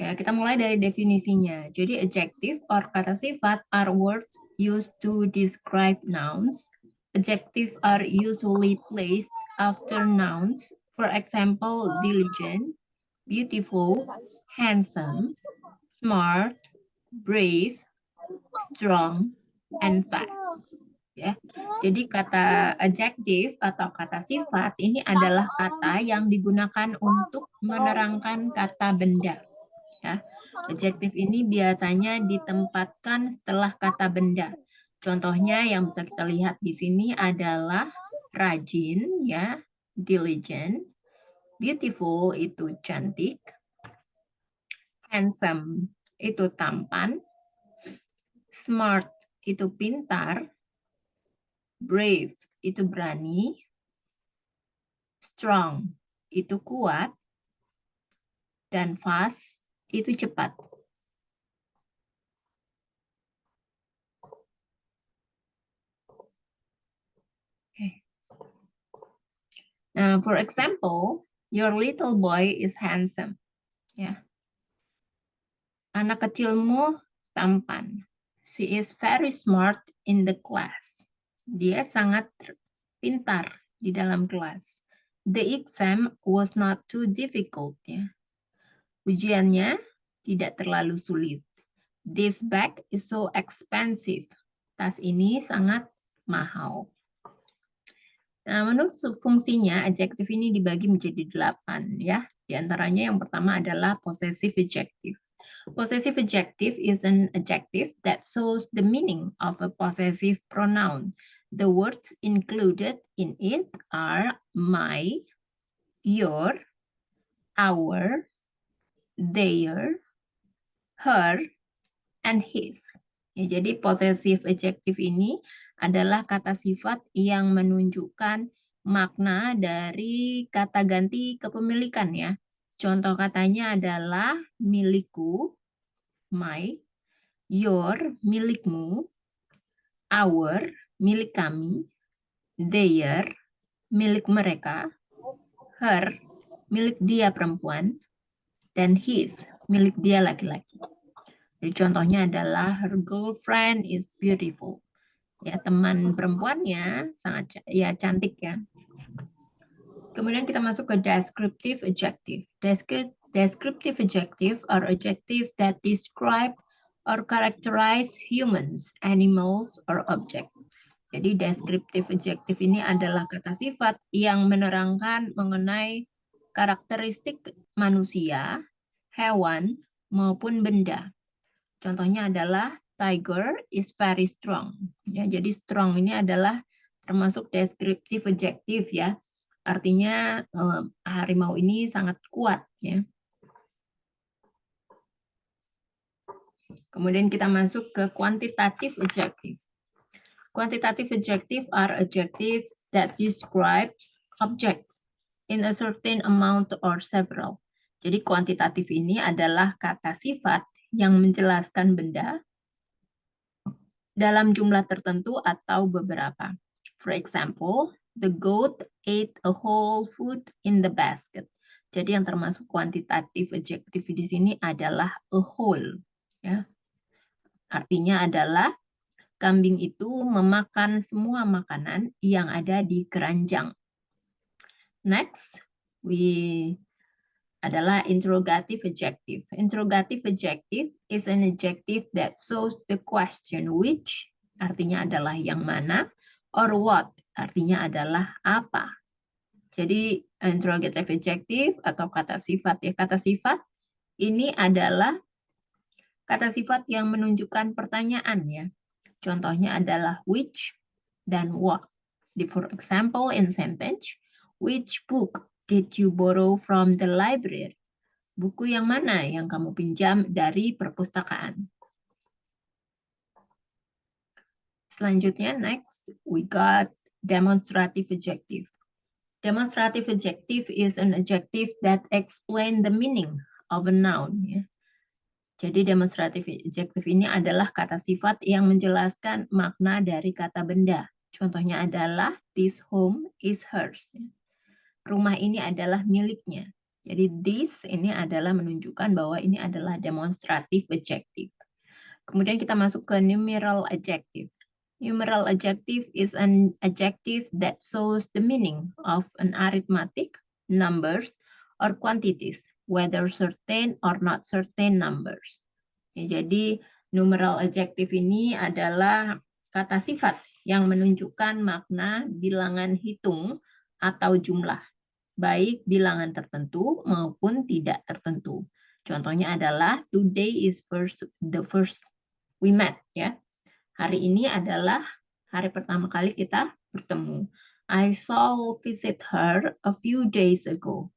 Ya, kita mulai dari definisinya. Jadi adjective or kata sifat are words used to describe nouns. Adjective are usually placed after nouns. For example, diligent, beautiful, handsome, smart, brave, strong, and fast. Ya. Jadi kata adjective atau kata sifat ini adalah kata yang digunakan untuk menerangkan kata benda. Ya. Adjektif ini biasanya ditempatkan setelah kata benda. Contohnya yang bisa kita lihat di sini adalah rajin, ya, diligent, beautiful itu cantik, handsome itu tampan, smart itu pintar, brave itu berani, strong itu kuat, dan fast itu cepat. Okay. Now, for example, your little boy is handsome. Ya. Anak kecilmu tampan. She is very smart in the class. Dia sangat pintar di dalam kelas. The exam was not too difficult. Ya. Ujiannya tidak terlalu sulit. This bag is so expensive. Tas ini sangat mahal. Nah, menurut fungsinya, adjektif ini dibagi menjadi 8, ya. Di antaranya yang pertama adalah possessive adjective. Possessive adjective is an adjective that shows the meaning of a possessive pronoun. The words included in it are my, your, our, their, her, and his. Ya, jadi possessive adjective ini adalah kata sifat yang menunjukkan makna dari kata ganti kepemilikan ya. Contoh katanya adalah milikku, my, your, milikmu, our, milik kami, their, milik mereka, her, milik dia perempuan, dan his, milik dia laki-laki. Jadi contohnya adalah her girlfriend is beautiful. Ya, teman perempuannya sangat ya cantik ya. Kemudian kita masuk ke descriptive adjective. Descriptive adjective are adjective that describe or characterize humans, animals, or object. Jadi descriptive adjective ini adalah kata sifat yang menerangkan mengenai karakteristik manusia, hewan, maupun benda. Contohnya adalah tiger is very strong. Ya, jadi strong ini adalah termasuk descriptive adjective ya. Artinya harimau ini sangat kuat ya. Kemudian kita masuk ke quantitative adjective. Quantitative adjective are adjectives that describes objects in a certain amount or several. Jadi kuantitatif ini adalah kata sifat yang menjelaskan benda dalam jumlah tertentu atau beberapa. For example, the goat ate a whole food in the basket. Jadi yang termasuk kuantitatif adjektif di sini adalah a whole. Ya. Artinya adalah kambing itu memakan semua makanan yang ada di keranjang. Next, we adalah interrogative adjective. Interrogative adjective is an adjective that shows the question which, artinya adalah yang mana, or what, artinya adalah apa. Jadi interrogative adjective atau kata sifat ya, kata sifat ini adalah kata sifat yang menunjukkan pertanyaan ya. Contohnya adalah which dan what. For example, in sentence, which book did you borrow from the library? Buku yang mana yang kamu pinjam dari perpustakaan? Selanjutnya, next, we got demonstrative adjective. Demonstrative adjective is an adjective that explain the meaning of a noun. Ya. Jadi demonstrative adjective ini adalah kata sifat yang menjelaskan makna dari kata benda. Contohnya adalah this home is hers. Rumah ini adalah miliknya. Jadi this ini adalah menunjukkan bahwa ini adalah demonstrative adjective. Kemudian kita masuk ke numeral adjective. Numeral adjective is an adjective that shows the meaning of an arithmetic, numbers, or quantities, whether certain or not certain numbers. Ya, jadi numeral adjective ini adalah kata sifat yang menunjukkan makna bilangan hitung atau jumlah, baik bilangan tertentu maupun tidak tertentu. Contohnya adalah today is the first we met, ya. Hari ini adalah hari pertama kali kita bertemu. I saw visit her a few days ago.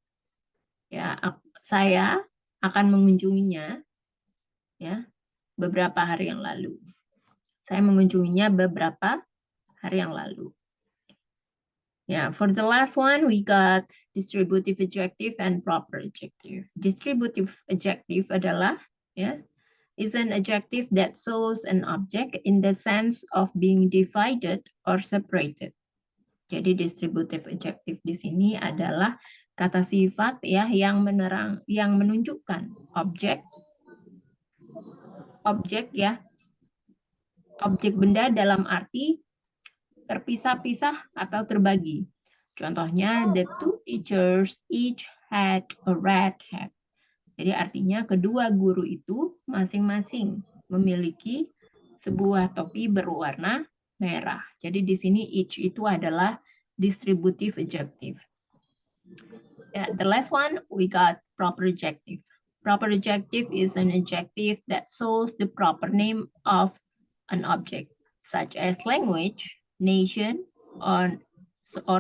Ya, saya akan mengunjunginya ya beberapa hari yang lalu. Saya mengunjunginya beberapa hari yang lalu. Yeah, for the last one, we got distributive adjective and proper adjective. Distributive adjective adalah is an adjective that shows an object in the sense of being divided or separated. Jadi distributive adjective di sini adalah kata sifat yang menunjukkan objek benda dalam arti terpisah-pisah atau terbagi. Contohnya, the two teachers each had a red hat. Jadi artinya kedua guru itu masing-masing memiliki sebuah topi berwarna merah. Jadi di sini each itu adalah distributive adjective. The last one, we got proper adjective. Proper adjective is an adjective that shows the proper name of an object, such as language, nation, or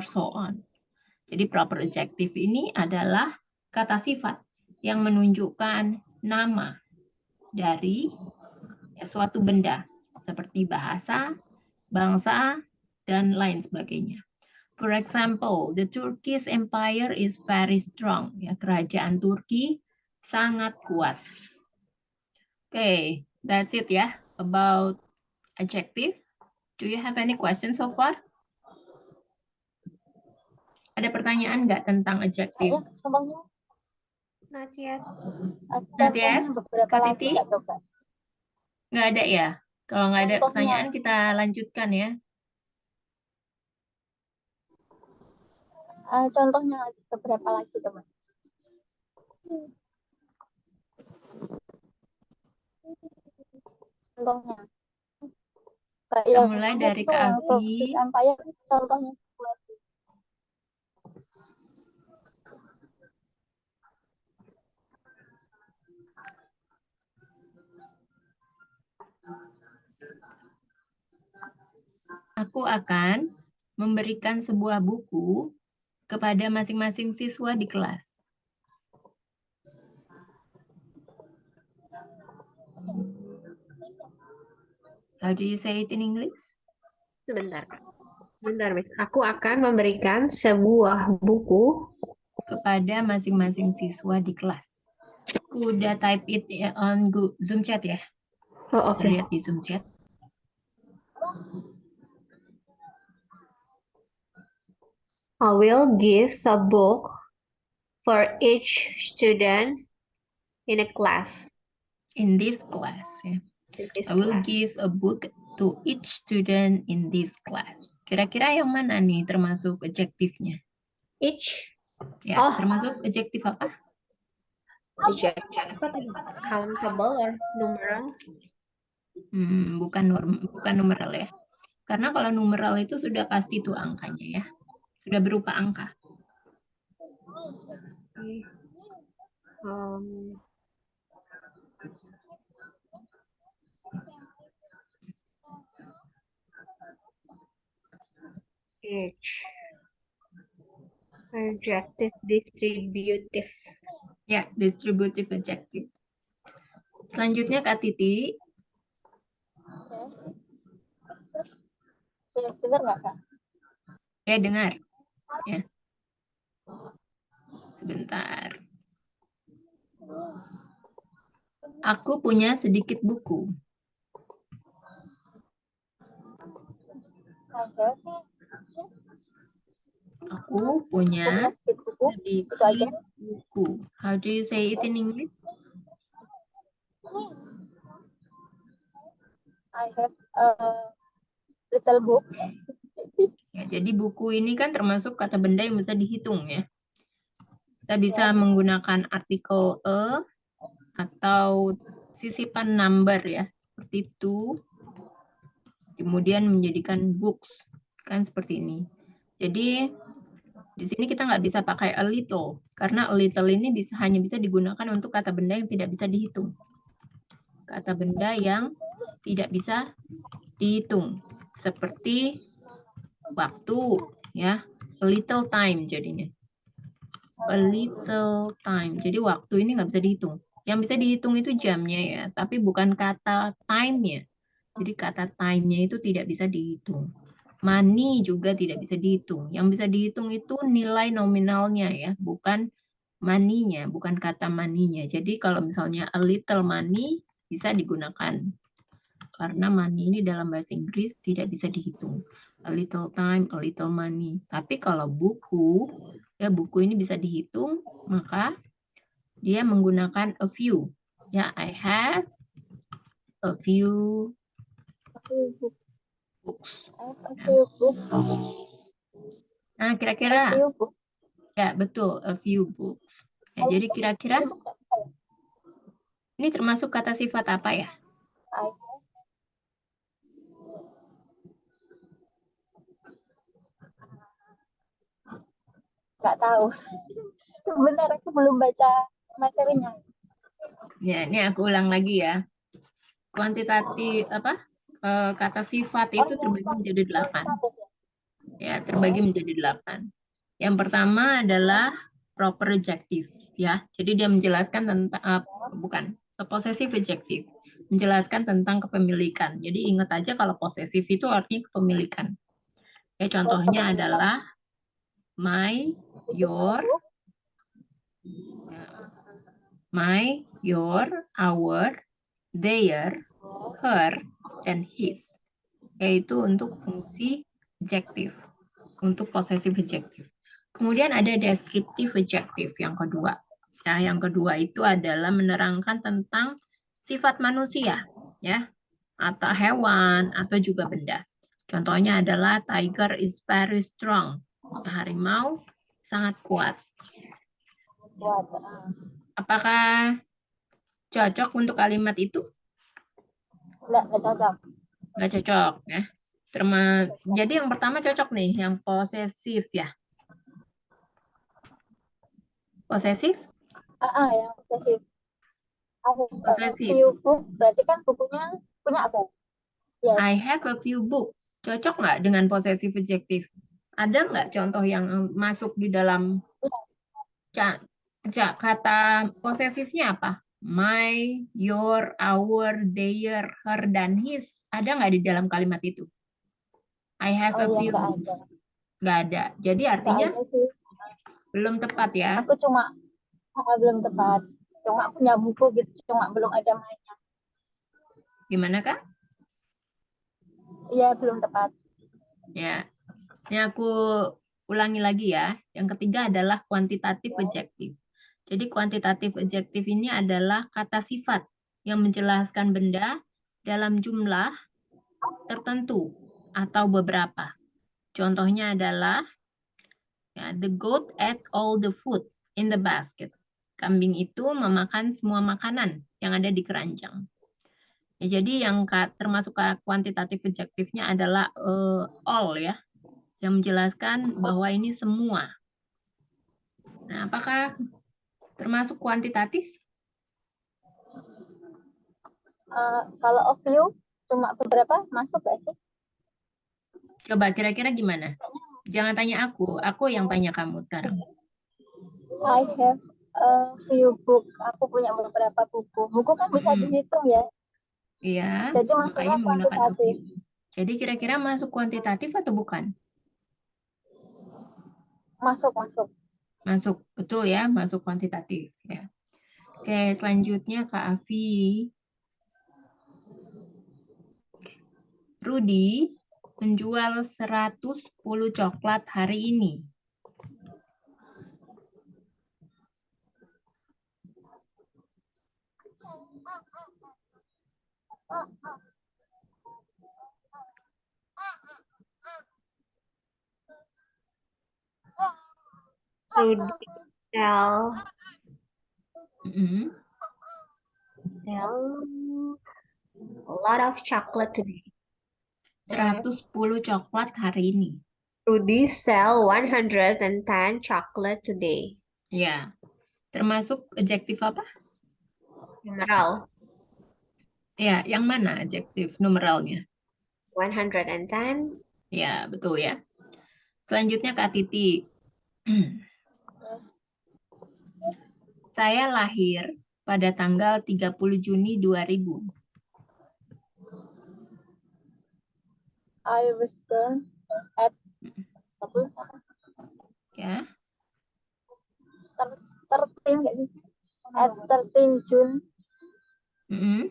so on. Jadi proper adjective ini adalah kata sifat yang menunjukkan nama dari suatu benda, seperti bahasa, bangsa, dan lain sebagainya. For example, the Turkish Empire is very strong. Ya, kerajaan Turki sangat kuat. Okay, that's it ya about adjective. Do you have any questions so far? Ada pertanyaan nggak tentang adjective? Not yet. Not yet? Kak Titi? Nggak ada ya? Kalau nggak ada pertanyaan, kita lanjutkan ya. Contohnya beberapa lagi, teman. Contohnya. Kita mulai dari Kak Afi. Empire, contohnya. Aku akan memberikan sebuah buku kepada masing-masing siswa di kelas. How do you say it in English? Sebentar, Kak. Sebentar, Miss. Aku akan memberikan sebuah buku Kepada masing-masing siswa di kelas. Aku udah type it on Zoom chat ya. Oh, Bisa lihat di Zoom chat. I will give a book for each student in a class. In this class. Ya. In this I will class. give a book to each student in this class. Kira-kira yang mana nih termasuk adjektifnya? Each. Ya, Oh. termasuk adjektif apa? Adjective apa tadi? Countable or numeral? Bukan numeral ya. Karena kalau numeral itu sudah pasti tuh angkanya ya. Sudah berupa angka. Okay. Each. Adjective distributive. Ya, distributive adjective. Selanjutnya Kak Titi. Dengar nggak, Kak? Ya, dengar. Ya. Sebentar. Aku punya sedikit buku. Aku Aku punya punya sedikit buku. Itu aja. sedikit buku. How do you say it in English? I have a little book. Ya, jadi buku ini kan termasuk kata benda yang bisa dihitung ya. Kita bisa Ya. menggunakan artikel a atau sisipan number ya, seperti itu. Kemudian menjadikan books, kan seperti ini. Jadi di sini kita nggak bisa pakai a little, karena a little ini hanya bisa digunakan untuk kata benda yang tidak bisa dihitung. Kata benda yang tidak bisa dihitung, seperti waktu, ya, a little time jadinya. A little time. Jadi waktu ini nggak bisa dihitung. Yang bisa dihitung itu jamnya ya, tapi bukan kata time-nya. Jadi kata time-nya itu tidak bisa dihitung. Money juga tidak bisa dihitung. Yang bisa dihitung itu nilai nominalnya ya, bukan money-nya, bukan kata money-nya. Jadi kalau misalnya a little money bisa digunakan. Karena money ini dalam bahasa Inggris tidak bisa dihitung. A little time, a little money. Tapi kalau buku, ya buku ini bisa dihitung, maka dia menggunakan a few. Ya, I have a few A few book. books. I have a few book. Nah, A kira-kira, few book. ya betul, a few books. Ya, jadi kira-kira ini termasuk kata sifat apa ya? I nggak tahu. Sebentar aku belum baca materinya. Ya, ini aku ulang lagi ya. Kuantitatif apa? Kata sifat itu terbagi menjadi 8. Ya, terbagi menjadi 8. Yang pertama adalah proper adjective ya. Jadi dia menjelaskan tentang bukan possessive adjective, menjelaskan tentang kepemilikan. Jadi ingat aja kalau possessive itu artinya kepemilikan. Ya, contohnya adalah my, your, my, your, our, their, her, dan his. Yaitu untuk fungsi adjective, untuk possessive adjective. Kemudian ada descriptive adjective yang kedua. Ya, yang kedua itu adalah menerangkan tentang sifat manusia, ya, atau hewan atau juga benda. Contohnya adalah tiger is very strong. Harimau sangat kuat. Buat Apakah cocok untuk kalimat itu? nggak cocok. Nggak cocok, ya. Jadi yang pertama cocok nih, yang posesif ya. Posesif? Yang posesif. I have a Posesif. few book. Berarti kan bukunya punya aku. Yes. I have a few book. Cocok nggak dengan possessive adjective? Ada nggak contoh yang masuk di dalam kata posesifnya apa? My, your, our, their, her, dan his. Ada nggak di dalam kalimat itu? I have a Oh iya, few nggak books. ada. Nggak ada. Jadi Nggak artinya ada sih. belum tepat ya. Aku cuma belum tepat. Cuma punya buku gitu. Cuma belum ada mainnya. Gimana Kak? Iya, belum tepat. Ya. Ini aku ulangi lagi ya. Yang ketiga adalah quantitative adjective. Jadi quantitative adjective ini adalah kata sifat yang menjelaskan benda dalam jumlah tertentu atau beberapa. Contohnya adalah ya, the goat ate all the food in the basket. Kambing itu memakan semua makanan yang ada di keranjang. Ya, jadi yang termasuk quantitative adjective-nya adalah all ya, yang menjelaskan bahwa ini semua. Nah, apakah termasuk kuantitatif? Kalau of you cuma beberapa masuk gak sih? Coba kira-kira gimana? Jangan tanya aku yang tanya kamu sekarang. I have a few book. Aku punya beberapa buku. Buku kan bisa dihitung ya. Iya, Jadi makanya maksudnya menggunakan a kuantitatif. few. Jadi kira-kira masuk kuantitatif atau bukan? Masuk, masuk. Masuk, betul ya, masuk kuantitatif ya. Oke, selanjutnya Kak Afi. Rudy menjual 110 coklat hari ini. Rudy sell Mm-mm. a lot of chocolate today. 110 coklat hari ini. Rudy sell 110 chocolate today. Ya, termasuk adjektif apa? Numeral Ya, yang mana adjektif numeralnya? 110. Ya, betul ya. Selanjutnya Kak Titi. Saya lahir pada tanggal 30 Juni 2000. I was born at Ya, 13 nggak sih? At 13 June mm-mm.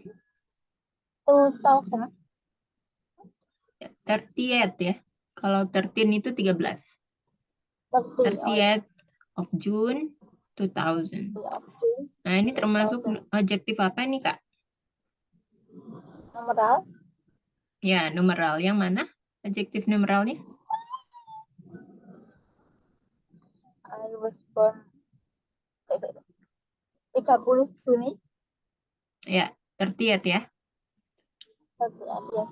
2000. Ya, 30th ya. Kalau 13 itu 13. 30. Oh, 30th of June 2000. Nah, ini termasuk adjektif apa nih, Kak? numeral. Ya, numeral. Yang mana adjektif numeralnya? I was born 30 Juni. Ya, 30th ya. 30 ya.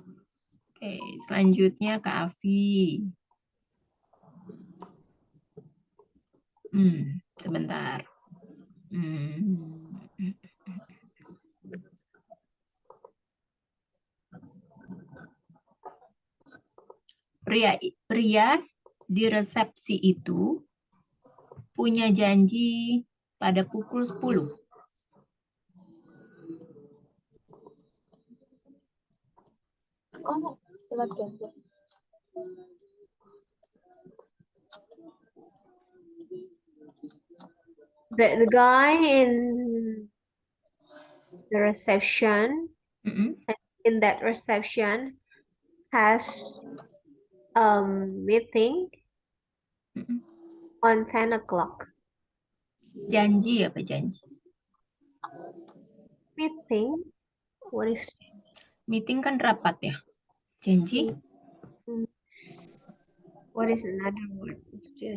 Oke, selanjutnya Kak Afi. Sebentar. Hmm. Pria di resepsi itu punya janji pada pukul 10. Oh, lewat ganti. The guy in the reception, Mm-mm. in that reception, has meeting Mm-mm. on 10 o'clock. Janji apa janji? Meeting? What is Meeting kan rapat ya. Janji, what is another word?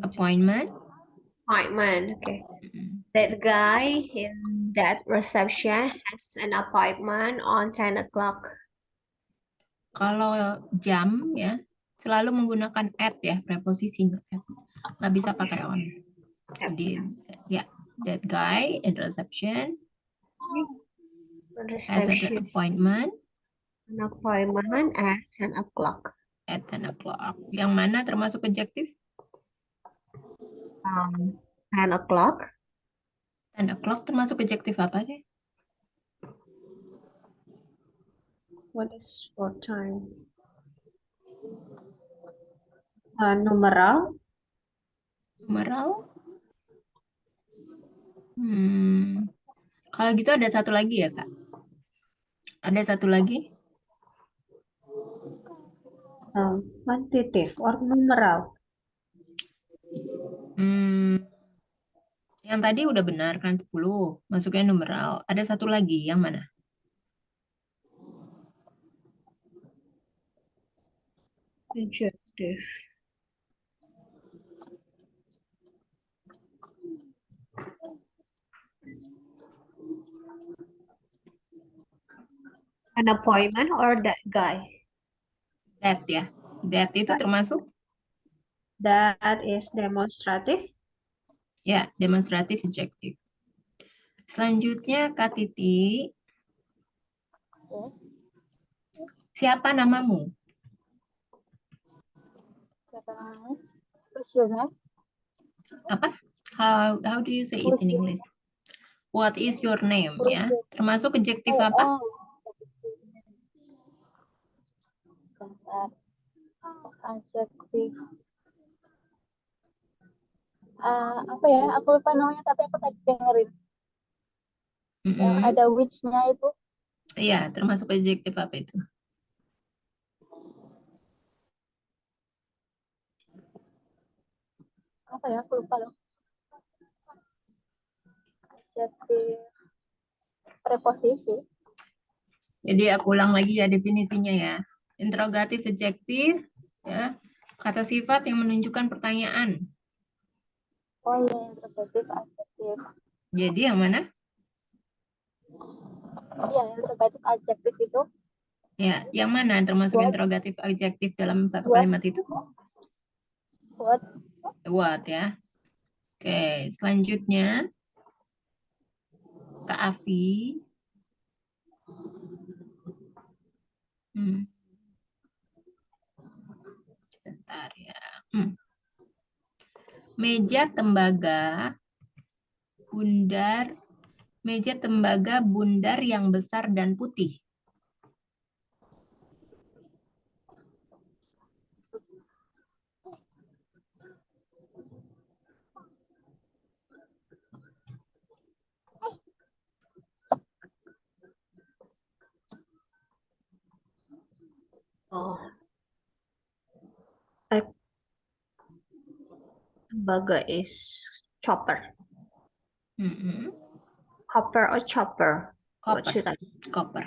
appointment. Appointment. Okay. Mm-mm. That guy in that reception has an appointment on 10 o'clock. Kalau jam ya, selalu menggunakan at ya, preposisinya. Nggak bisa pakai on. Jadi, ya, that guy in reception has an Reception. appointment An appointment at 10 o'clock. at 10 o'clock. Yang mana termasuk adjektif? 10 o'clock. 10 o'clock termasuk adjektif apa sih? What is for time? Numeral. Numeral? Kalau gitu ada satu lagi ya, Kak? Ada satu lagi? Quantitative or numeral. Hmm, yang tadi udah benar kan 10, masuknya numeral. Ada satu lagi, yang mana? Adjective. An appointment or that guy? That ya. That itu termasuk? That is demonstrative. Ya, demonstratif adjektif. Selanjutnya, Kak Titi. Siapa namamu? Siapa namanya? What's your name? Apa? How do you say it in English? What is your name ya? Termasuk adjektif apa? Bentar. Adjektif. Apa ya? Aku lupa namanya tapi aku tadi dengerin. Yang Mm-mm. ada which-nya itu. Iya, termasuk adjektif apa itu? Apa ya? Aku lupa loh. Adjektif. preposisi. Jadi aku ulang lagi ya definisinya ya. Interrogative adjective ya, kata sifat yang menunjukkan pertanyaan. Oh iya, interrogative adjektif. Jadi yang mana? Iya, interrogative adjektif itu Ya, yang mana termasuk What? interrogative adjective dalam satu What? kalimat itu? what What ya. Oke, selanjutnya Kak Afi. Bentar ya. Meja tembaga bundar, meja tembaga bundar yang besar dan putih. Oh, tembaga is chopper. Mm-mm. Copper or chopper? What Koper, should I? koper.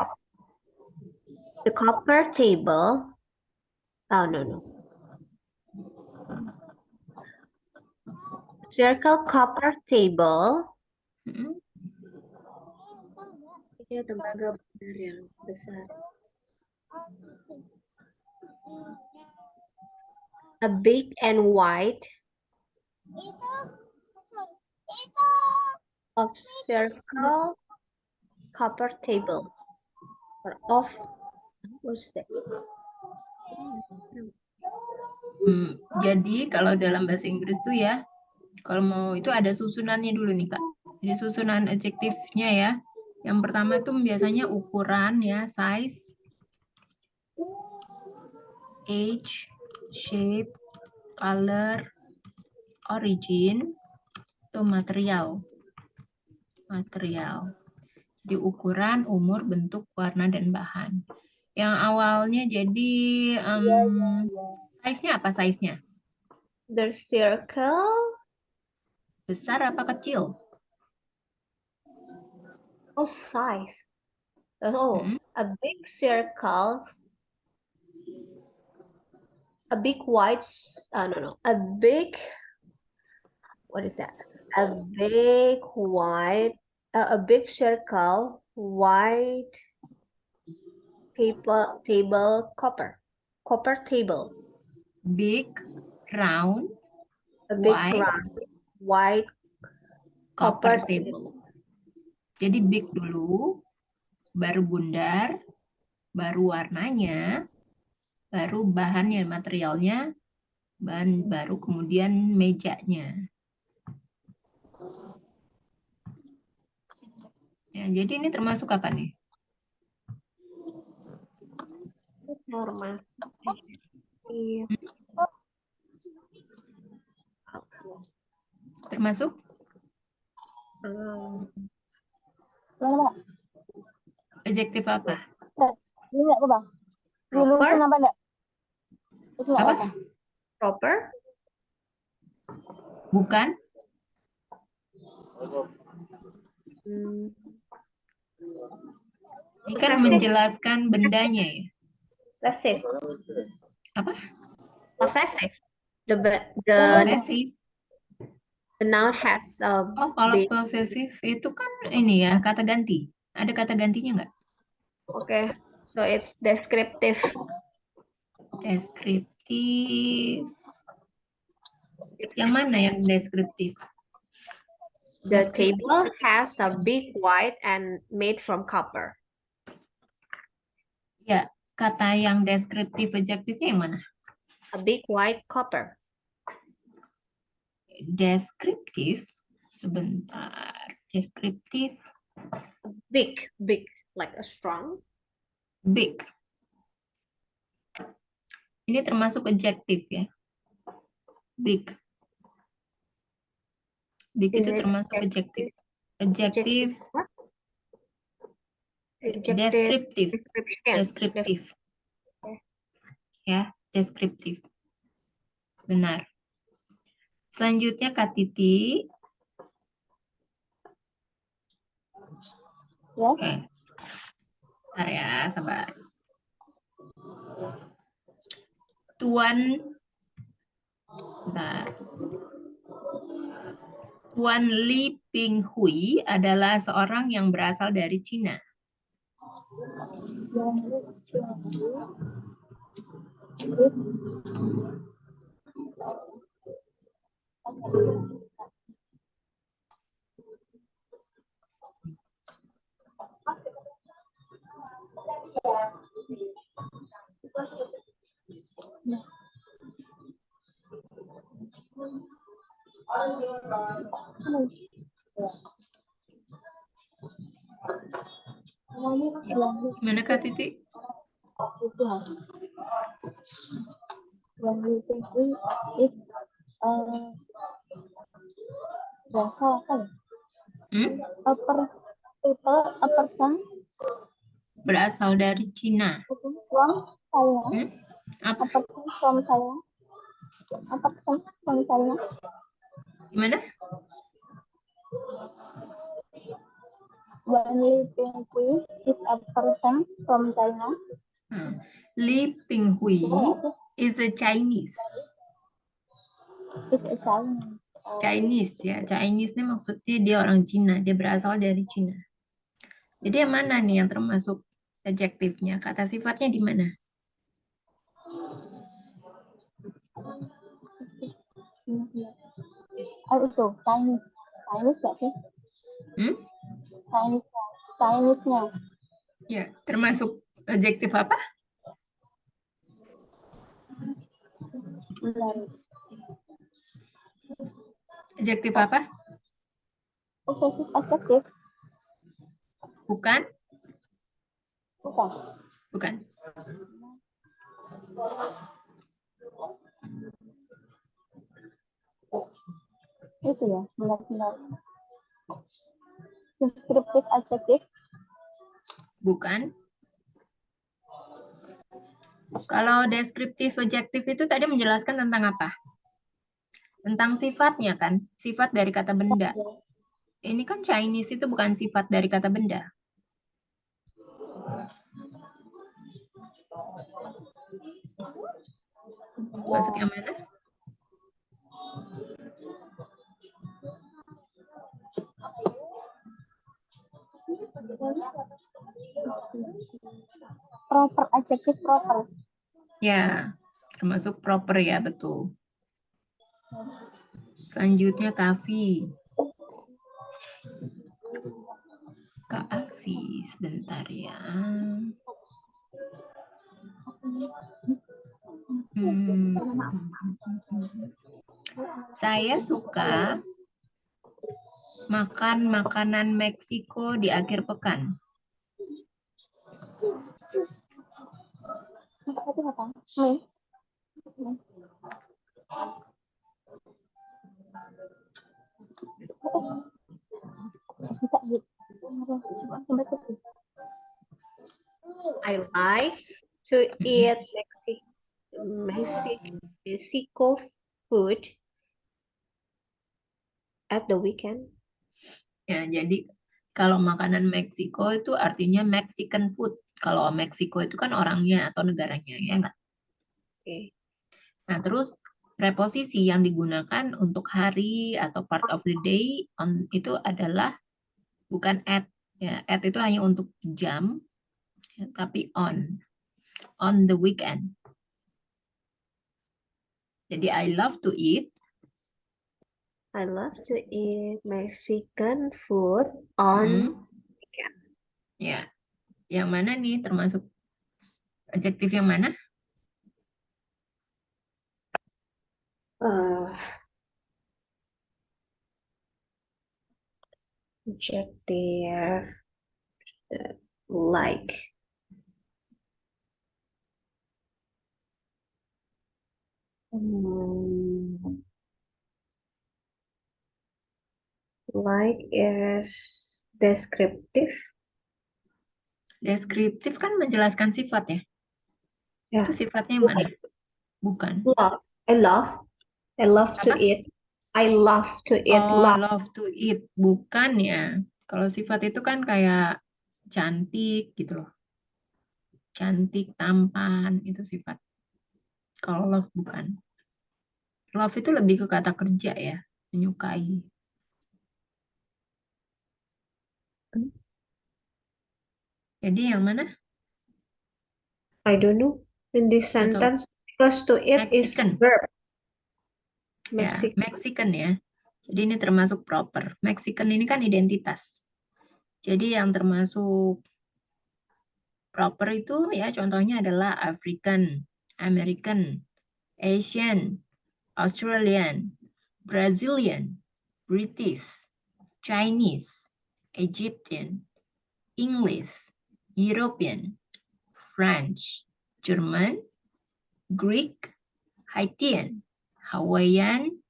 The copper table. Oh, no. Circle copper table. Mm-mm. Ini tembaga benar yang besar. A big and white of circle copper table. Or of, what's that? Jadi kalau dalam bahasa Inggris tuh ya, kalau mau itu ada susunannya dulu nih Kak. Jadi susunan adjektifnya ya. Yang pertama itu biasanya ukuran ya, size, age, shape, color, origin, itu material. Material. Jadi ukuran, umur, bentuk, warna, dan bahan. Yang awalnya jadi size-nya apa size-nya? The circle. Besar apa kecil? Oh, size. Oh, Mm-mm. a big circle. A big white. No. A big. What is that? A big white. A big circle. White table copper. Copper table. Big, round, A big white, round white copper copper table. Jadi big dulu, baru bundar, baru warnanya, baru bahannya, materialnya, baru kemudian mejanya. Ya, jadi ini termasuk apa nih? normal. Iya. Termasuk Mana, Bang? adjektif apa? Ini enggak ke Bang? Proper, Dilurusin apa enggak? Terus enggak Apa? apa? proper. Bukan? Hmm, Ini kan Possessive. menjelaskan bendanya ya. Possessive. Apa? Possessive. The Posesif. noun has a Oh, kalau big. posesif itu kan ini ya, kata ganti. Ada kata gantinya nggak? Okay, so it's descriptive. Deskriptif. It's Yang mana yang deskriptif? The Deskriptif. table has a big white and made from copper. Ya, kata yang deskriptif adjektifnya yang mana? A big white copper. Deskriptif. Sebentar. Deskriptif. Big, like a strong. Big. Ini termasuk adjektif ya. Big. Big Is itu it termasuk adjektif. Adjektif what? Adjective deskriptif. description. Deskriptif. Ya, deskriptif. Benar. Selanjutnya Kak Titi. Ya. Oke, bentar ya, sabar. Tuan, bentar. Tuan Li Pinghui adalah seorang yang berasal dari Cina. Yang lucu. Gimana Kak Titi? Yang lucu is berasal kan? Hmm? A person Berasal dari Cina. from China. Hmm? Apa? A person from China. A person from China. Gimana? When Li Pinghui is a person from China. Li Pinghui is a Chinese. Is a Chinese. Chinese ya. Chinese ini maksudnya dia orang Cina. Dia berasal dari Cina. Jadi yang mana nih yang termasuk adjektifnya? Kata sifatnya di mana? Itu Chinese. Chinese gak sih? Hmm? Chinese-nya. Ya, termasuk adjektif apa? Bentar. Adjektif apa? Possessive adjective. Bukan? Bukan. Bukan. Itu ya, benar-benar. Descriptive adjective. Bukan. Kalau deskriptif adjektif itu tadi menjelaskan tentang apa? Tentang sifatnya kan? Sifat dari kata benda. Ini kan Chinese itu bukan sifat dari kata benda. Masuk yang mana? Proper adjective proper. Ya, termasuk proper ya, betul. Selanjutnya Kavi. Kak Avi, sebentar ya. Saya suka makan makanan Meksiko di akhir pekan. Itu apa? Mie. Bisa gitu. Coba sih. I like to eat Mexico food at the weekend. Ya, jadi kalau makanan Meksiko itu artinya Mexican food. Kalau Meksiko itu kan orangnya atau negaranya, ya nggak? Okay. Nah, terus preposisi yang digunakan untuk hari atau part of the day itu adalah bukan at. Ya, at itu hanya untuk jam, ya, tapi on the weekend. Jadi I love to eat. I love to eat Mexican food on weekend. Ya, yang mana nih termasuk adjektif yang mana? Adjective like. Like is descriptive. Deskriptif kan menjelaskan sifat ya. Ya. Itu sifatnya yang mana? Bukan. Love. I love to Apa? eat. I love to eat. Oh, love to eat. Bukan ya. Kalau sifat itu kan kayak cantik gitu loh. Cantik, tampan, itu sifat. Kalau love bukan. Love itu lebih ke kata kerja ya, menyukai. Jadi yang mana? I don't know. In this Nggak tahu. sentence, close to it is Mexican. verb. Ya, Mexican. Mexican ya. Jadi ini termasuk proper. Mexican ini kan identitas. Jadi yang termasuk proper itu ya contohnya adalah African, American, Asian, Australian, Brazilian, British, Chinese, Egyptian, English, European, French, German, Greek, Haitian, Hawaiian,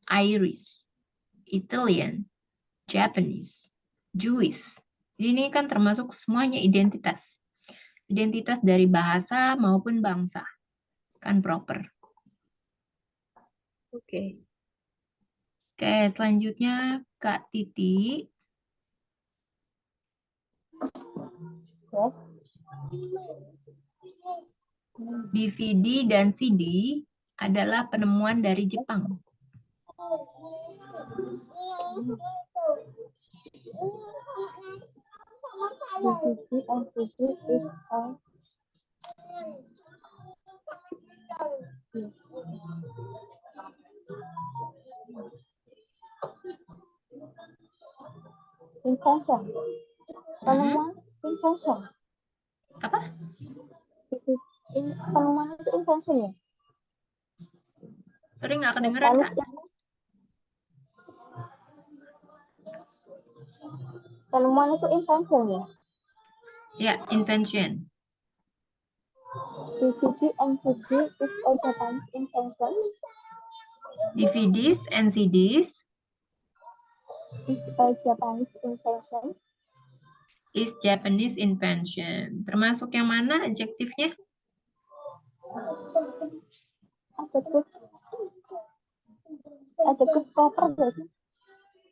Irish, Italian, Japanese, Jewish. Jadi ini kan termasuk semuanya identitas. Identitas dari bahasa maupun bangsa. Kan proper. Oke. Oke, selanjutnya Kak Titi. Yes. DVD dan CD adalah penemuan dari Jepang. DVD and CD is a invention. Penemuan invention. Apa? Penemuan itu invention ya? Sorry, nggak kedengeran, Kak. Penemuan itu invention ya? Ya, invention. DVD and CD is a Japanese invention. DVDs and CDs Is a Japanese invention. is Japanese invention. Termasuk yang mana adjektifnya? Adjektif proper gak sih?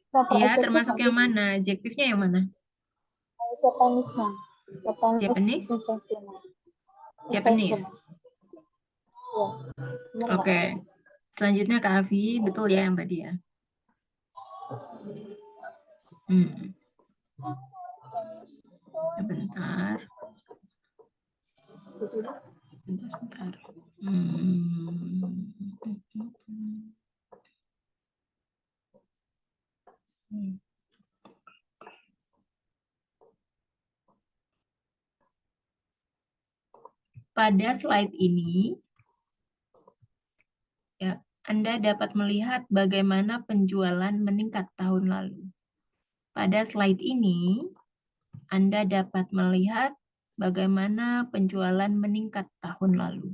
Proper Iya, adjektif termasuk nggak yang sih? mana? Adjektifnya yang mana? Japanese nah. Japanese Japanese? invention. Japanese. Ya, benar nggak? Oke. Selanjutnya Kak Afi, betul ya yang tadi ya? Sebentar. Sebentar. Pada slide ini, ya, Anda dapat melihat bagaimana penjualan meningkat tahun lalu. Pada slide ini, Anda dapat melihat bagaimana penjualan meningkat tahun lalu.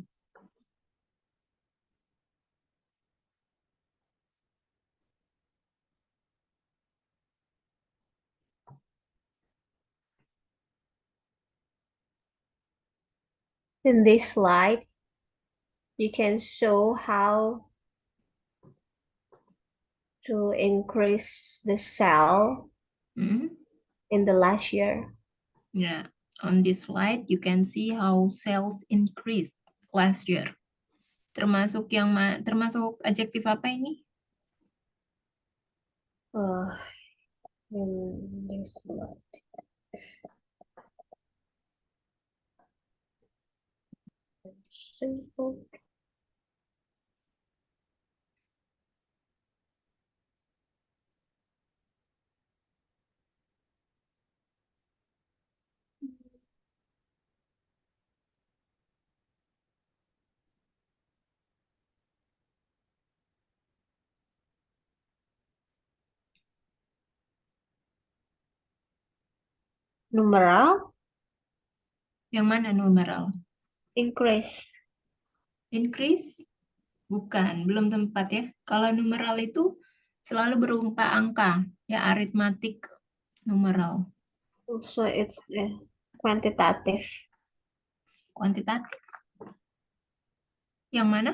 In this slide, you can show how to increase the sale Hmm? in the last year. Yeah, on this slide you can see how sales increased last year. Termasuk termasuk adjektif apa ini? In this slide. Simple. Numeral, Yang mana numeral? increase. Increase? Bukan, belum tempat ya. Kalau numeral itu selalu berupa angka, ya aritmatik numeral. So it's quantitative. Kuantitatif. Yang mana?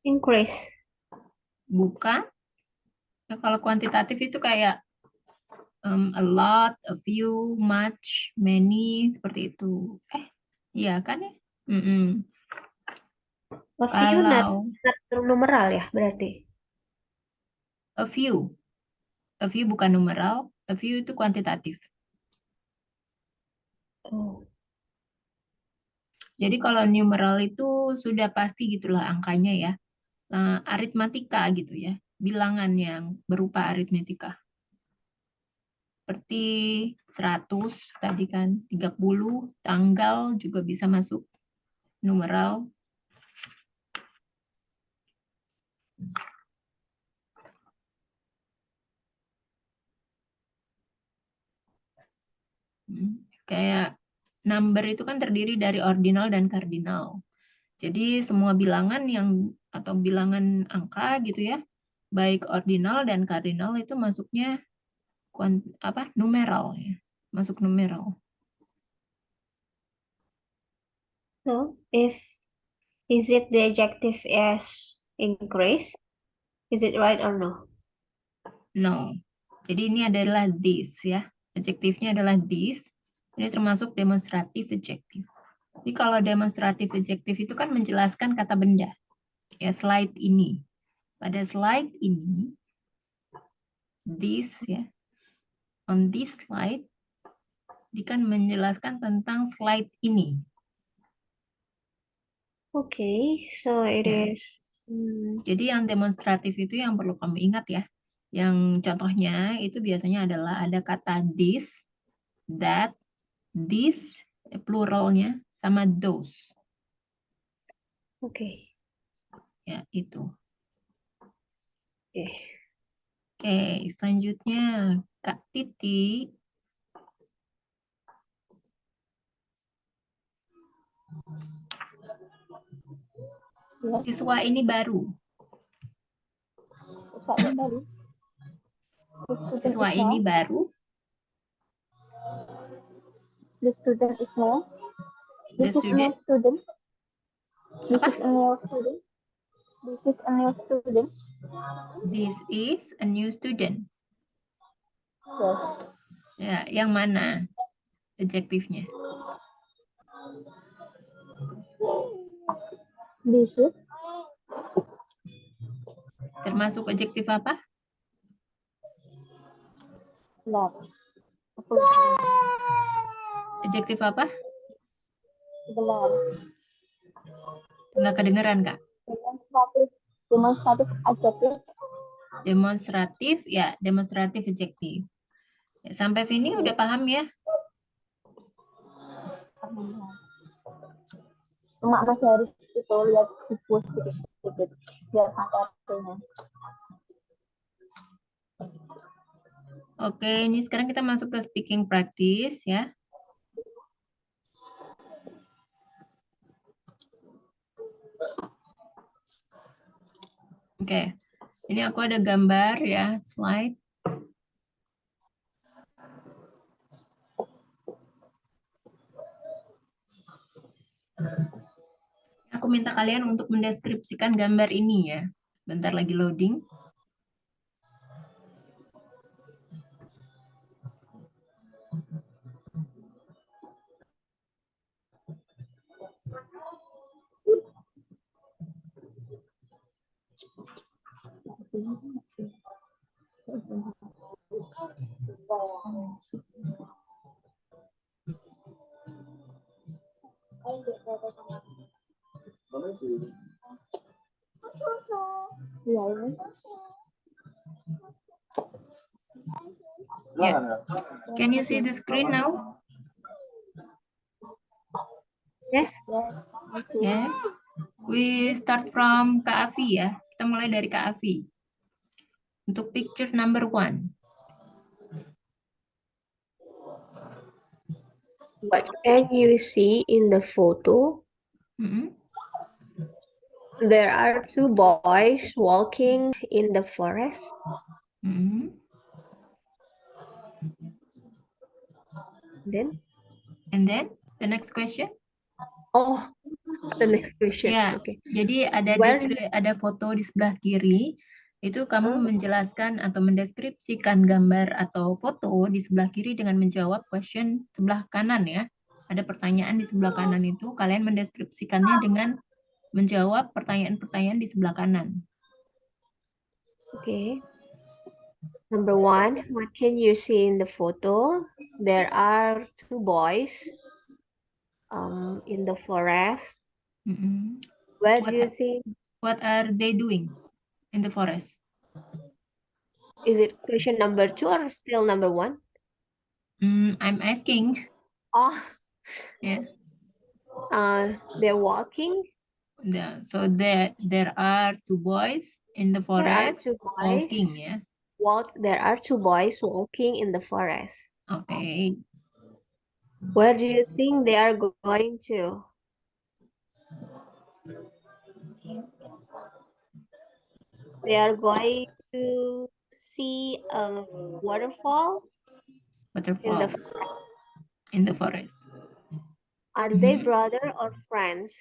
Increase. Bukan. Ya, kalau kuantitatif itu kayak A lot, a few, much, many, seperti itu. Iya kan ya? Mm-mm. A few Kalau numeral ya berarti. a few bukan numeral, a few itu kuantitatif. Oh. Jadi kalau numeral itu sudah pasti gitulah angkanya ya. Nah, aritmatika gitu ya, bilangan yang berupa aritmatika. Seperti 100 tadi kan, 30, tanggal juga bisa masuk numeral. Kayak number itu kan terdiri dari ordinal dan kardinal. Jadi semua bilangan yang atau bilangan angka gitu ya, baik ordinal dan kardinal itu masuknya numeral ya, masuk numeral. So, is it the adjective as increase? Is it right or no? No. Jadi ini adalah this ya. Adjektifnya adalah this. Ini termasuk demonstratif adjektif. Jadi kalau demonstratif adjektif itu kan menjelaskan kata benda. Ya, slide ini. Pada slide ini, this ya. On this slide, dia kan menjelaskan tentang slide ini. Okay, so it Ya. is. Jadi yang demonstratif itu yang perlu kamu ingat ya. Yang contohnya itu biasanya adalah ada kata this, that, this, pluralnya, sama those. Okay. Ya, itu. Okay. Oke, selanjutnya Kak Titi. Yes, Siswa ini baru. siswa ini baru. The student Siswa is ini new. baru. The student is new. The This is a new student. student. This Apa? is a new student. This is a new student. This is a new student. Yes. Ya, yang mana adjektifnya? This is Termasuk adjektif apa? lab. Adjektif apa? Gelar. Nggak kedengeran, Kak. Demonstratif. Demonstratif adjektif. Demonstratif, ya, demonstratif adjektif. Ya, sampai sini udah paham ya? Cuma masih harus itu lihat buku sedikit-sedikit biar materinya. Oke, ini sekarang kita masuk ke speaking practice ya. Oke, ini aku ada gambar ya, slide. Aku minta kalian untuk mendeskripsikan gambar ini ya. Bentar lagi loading. Iya ini. Yeah. Can you see the screen now? Yes. Yes. We start from Kak Afi ya. Kita mulai dari Kak Afi. Untuk picture number 1. What can you see in the photo? Mm-mm. There are two boys walking in the forest. Mm-mm. Then, And then the next question. oh, the next question. Ya, Okay. jadi ada Where- ada foto di sebelah kiri Itu kamu Huh? menjelaskan atau mendeskripsikan gambar atau foto di sebelah kiri dengan menjawab question sebelah kanan ya. Ada pertanyaan di sebelah kanan itu, kalian mendeskripsikannya dengan menjawab pertanyaan-pertanyaan di sebelah kanan. Okay. Number 1, what can you see in the photo? There are two boys in the forest. Mm-mm. Where do What, you think, what are they doing in the forest? is it question number 2 or still number 1? I'm asking. Oh, Yeah. they're walking. So there are two boys in the There are forest two walking, boys. yeah. There are two boys walking in the forest. Okay. Where do you think they are going to? They are going to see a waterfall in the Waterfalls in the forest. Are they Mhm. brother or friends?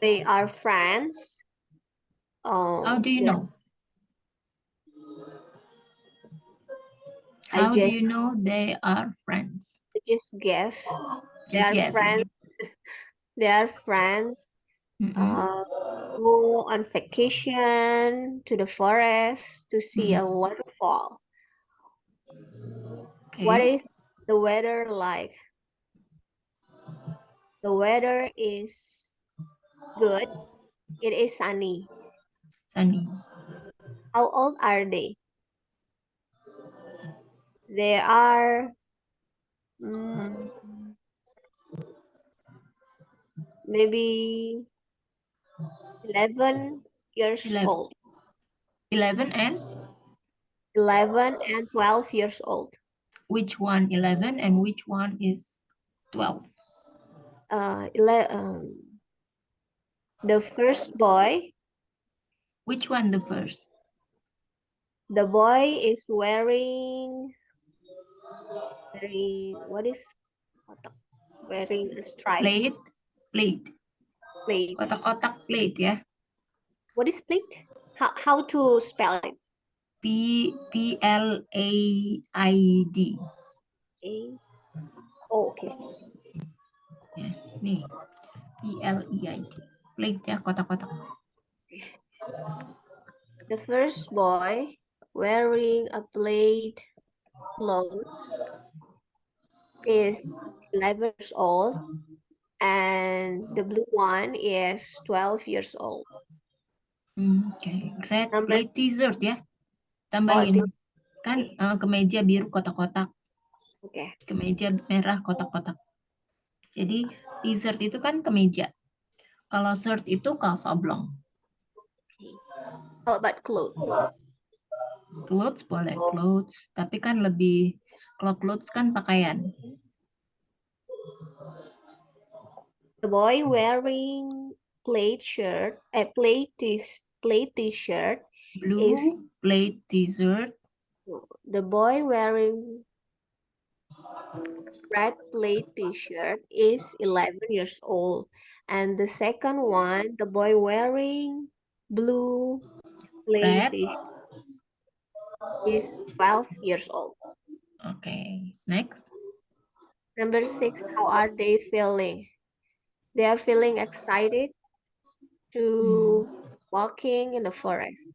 They are friends. How do you Yeah, know? I How do just you know they are friends? guess. They Just are guessing. friends. They are friends. Mm-mm. Go on vacation to the forest to see a waterfall. What Okay. is the weather like? The weather is good. It is sunny. Sunny. How old are they? They are mm, maybe 11 years 11, old. 11 and 11 and 12 years old. which one 11 and which one is 12? The first boy, Which one the first? the boy is wearing wearing a stripe Plate. Plate. plate. Kotak-kotak plate ya. What is plate? How to spell it? Plaid. A. Oh, okay. Ya, nih. Plaid. Plate ya, kotak-kotak. The first boy wearing a plate clothes is 11 years old, and the blue one is 12 years old. Okay. Red Number plate t-shirt ya. Oh, Tambahin. this Kan kemeja biru kotak-kotak. okay. Kemeja merah kotak-kotak. Jadi t-shirt itu kan kemeja. Kalau shirt itu kaos oblong. How about clothes? Clothes boleh clothes, tapi kan lebih kalau clothes kan pakaian. The boy wearing plaid t-shirt is Blue plaid t-shirt. the boy wearing red plaid t-shirt is 11 years old, and the second one, the boy wearing blue plaid Red. t-shirt is 12 years old. Okay. Next. Number 6, how are they feeling? They are feeling excited to walking in the forest.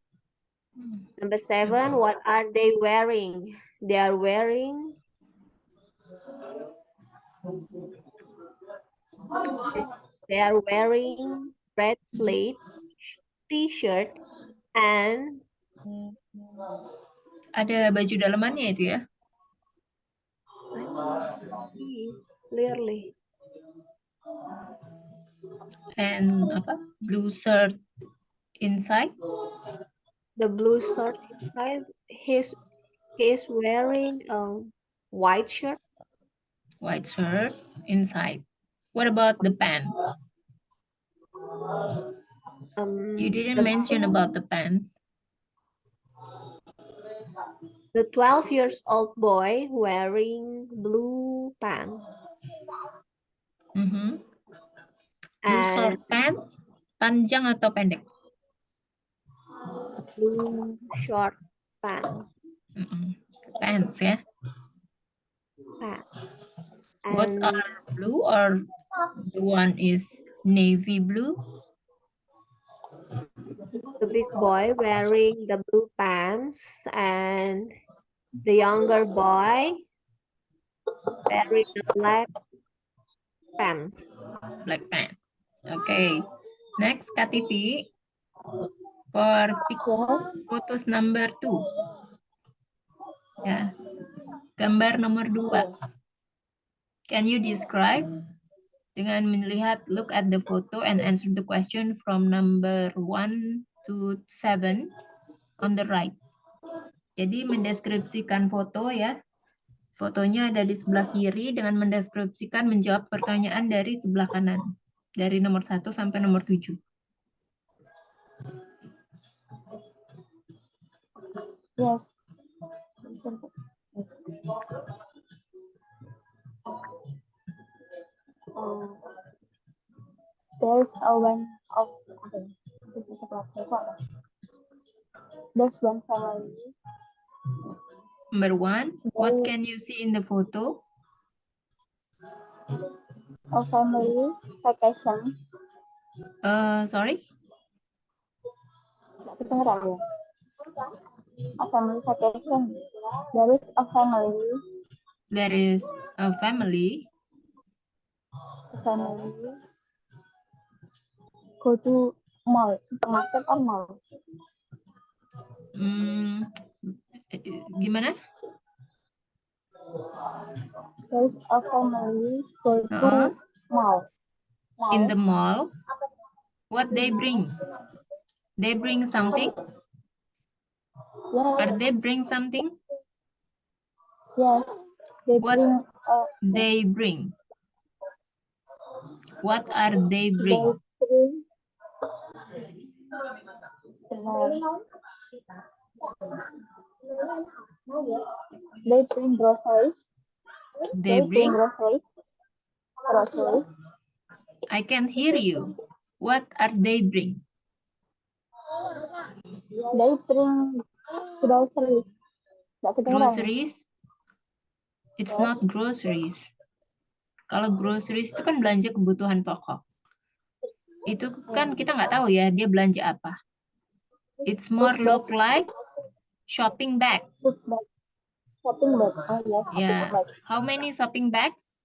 Number 7, what are they wearing? They are wearing red plaid t-shirt and Ada baju dalamannya itu ya. I don't see clearly. And apa? Blue shirt inside. The blue shirt inside, he is wearing a white shirt. White shirt inside. What about the pants? You didn't The mention about the pants. the 12 years old boy wearing blue pants Blue and short pants, panjang atau pendek? blue short pants. Pants, ya. Pants. Both And are blue or the one is navy blue? the big boy wearing the blue pants and the younger boy wearing the black pants. Black pants. Okay. Next, Kak Titi. For photos number 2. Ya. Gambar nomor 2. Can you describe? Dengan melihat, look at the photo and answer the question from number 1 to 7 on the right. Jadi mendeskripsikan foto ya. Fotonya ada di sebelah kiri dengan mendeskripsikan menjawab pertanyaan dari sebelah kanan. Dari nomor 1 sampai nomor 7. Yes. There's a one of there's one family. Number 1, what can you see in the photo? A family vacation. Sorry? Kedengeran ya? A family vacation. There is a family. There is a family. A family go to mall, supermarket or mall. Gimana? There is a family go to mall. In the mall. What they bring? They bring something? Yes, Are they bring something? yes. They What bring they bring? What are they they bring? bring they bring groceries. They bring? Groceries. Groceries. I can't hear you. What are they bring? They bring groceries. Nggak kedengeran ya? Groceries? It's not groceries. Kalau groceries itu kan belanja kebutuhan pokok. Itu kan kita nggak tahu ya dia belanja apa. It's more look like shopping bags. Shopping bag. Oh yes, Yeah. shopping bag. How many shopping bags?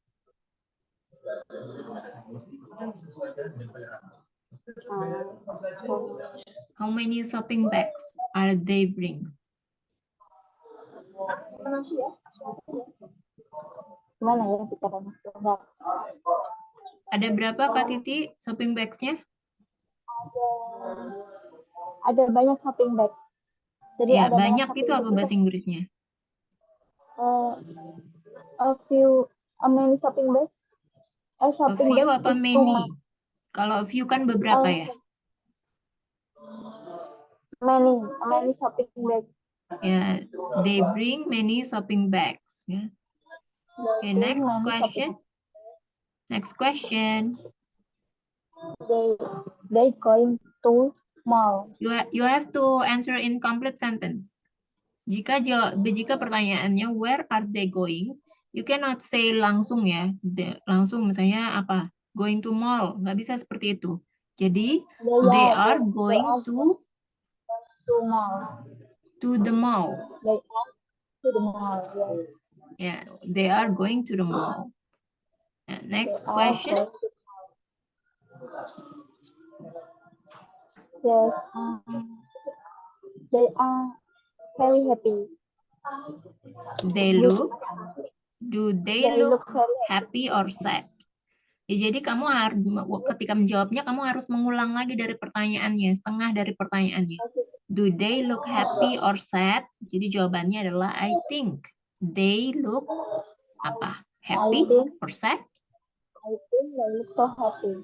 How many shopping bags are they bring? Gimana ya bicaranya? Bentar. Ada berapa Kak Titi shopping bags-nya? Ada banyak shopping bag. Jadi Ya, ada banyak shopping itu apa bag bahasa Inggrisnya? A many shopping bags. A Shopping few bag apa is too many? much. Kalau few kan beberapa ya? Many shopping bag. Ya, they bring many shopping bags. Ya. Okay, next question. Next question. They going to mall. You have to answer in complete sentence. Jika pertanyaannya where are they going, you cannot say langsung ya. Langsung misalnya apa? Going to mall. Nggak bisa seperti itu. Jadi they are going to mall. To the mall. They are to the mall. Yes. Yeah, they are going to the mall. Next question. Yes. They are very happy. They look. Do they look happy or sad? Ya, jadi kamu harus ketika menjawabnya kamu harus mengulang lagi dari pertanyaannya, setengah dari pertanyaannya. Do they look happy or sad? Jadi jawabannya adalah I think they look apa? Happy or sad? I think they look so happy.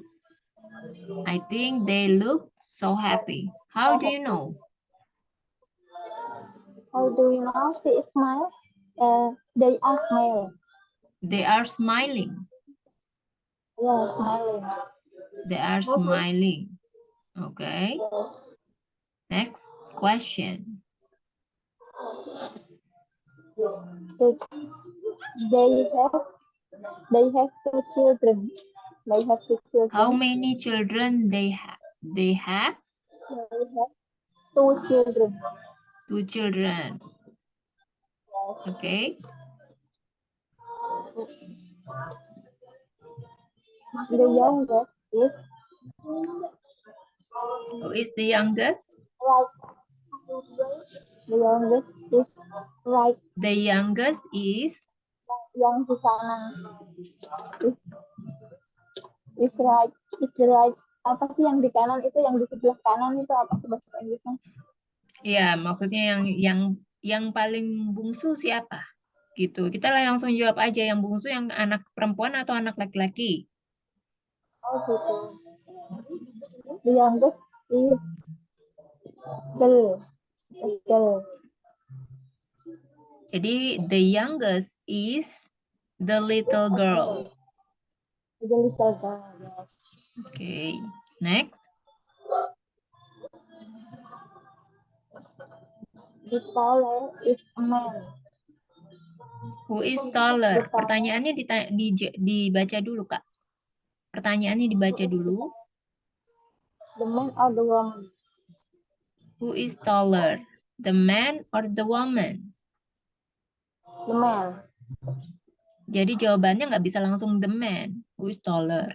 I think they look so happy. How do you know? How do you know? They smile. They are smiling. They are smiling. Yeah, smiling. They are smiling. Okay. Next. question. They have two children. They have two children. How many children they have? They have They have two children. 2 children. Okay. The youngest is Who is the youngest? right. The youngest is right. The youngest is Yang di kanan is right. Is right. Apa sih yang di kanan itu? Yang di sebelah kanan itu apa sih bahasa Inggrisnya? ya maksudnya yang paling bungsu siapa? Gitu. Kita langsung jawab aja yang bungsu yang anak perempuan atau anak laki-laki. Oh gitu. The youngest is girl. Is girl. Jadi the youngest is the little girl. The little girl. Yes. Okay. Next. The taller is a man. Who is taller? The taller. Pertanyaannya dibaca dulu, Kak. Pertanyaannya dibaca dulu. The man or the woman? Who is taller? The man or the woman? The man. Jadi jawabannya nggak bisa langsung the man. Who is taller?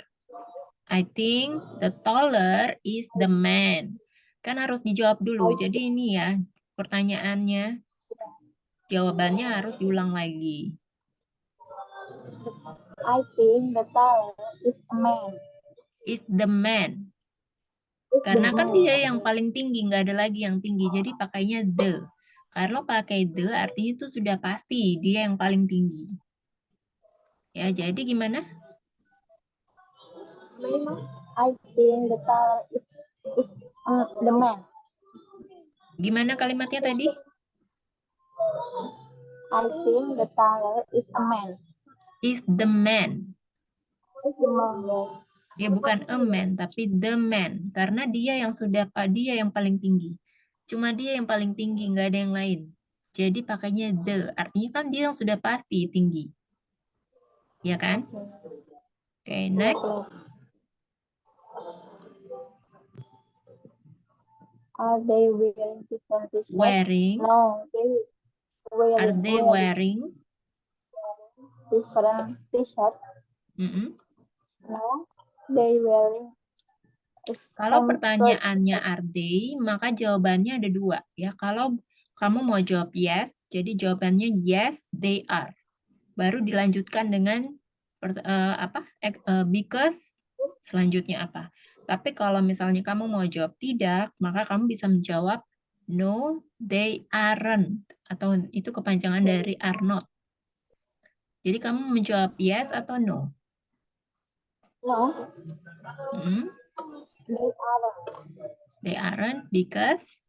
I think the taller is the man. Kan harus dijawab dulu. Jadi ini ya pertanyaannya. Jawabannya harus diulang lagi. I think the taller is a man. Is the man. Is Karena the kan man. dia yang paling tinggi, nggak ada lagi yang tinggi. Jadi pakainya the. Kalau pakai the artinya itu sudah pasti dia yang paling tinggi. Ya, jadi gimana? I think the taller is the man. Gimana kalimatnya tadi? I think the taller is a man. Is the man. Is the man. Ya bukan a man, tapi the man. Karena dia yang paling tinggi. Cuma dia yang paling tinggi, nggak ada yang lain. Jadi pakainya the. Artinya kan dia yang sudah pasti tinggi. Ya kan? Oke, next. Are they wearing different t-shirts? Wearing. No, Are they wearing? Different t-shirts? No, they wearing. Kalau pertanyaannya are they, maka jawabannya ada 2. Ya, kalau kamu mau jawab yes, jadi jawabannya yes, they are. Baru dilanjutkan dengan because selanjutnya apa. Tapi kalau misalnya kamu mau jawab tidak, maka kamu bisa menjawab no, they aren't. Atau itu kepanjangan dari are not. Jadi kamu menjawab yes atau no? No, they aren't. They aren't because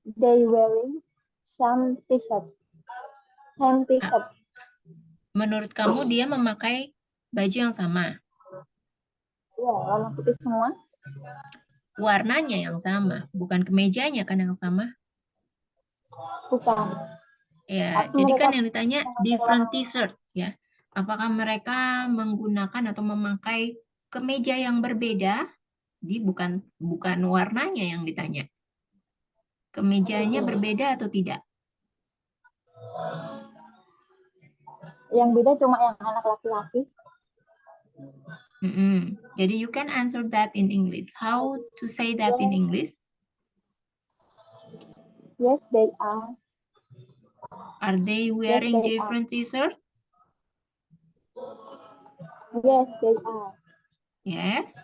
they wearing some t-shirts. Same t-shirt. menurut kamu dia memakai baju yang sama? Ya, warna putih semua. Warnanya yang sama, bukan kemejanya kan yang sama? Bukan. Ya, jadi kan yang ditanya different t-shirt ya. Apakah mereka menggunakan atau memakai kemeja yang berbeda? Jadi bukan warnanya yang ditanya. Kemejanya berbeda atau tidak? Yang beda cuma yang anak laki-laki. Jadi you can answer that in English. How to say that in English? Yes, they are. Are they wearing they different t-shirt? Yes, they are. Yes.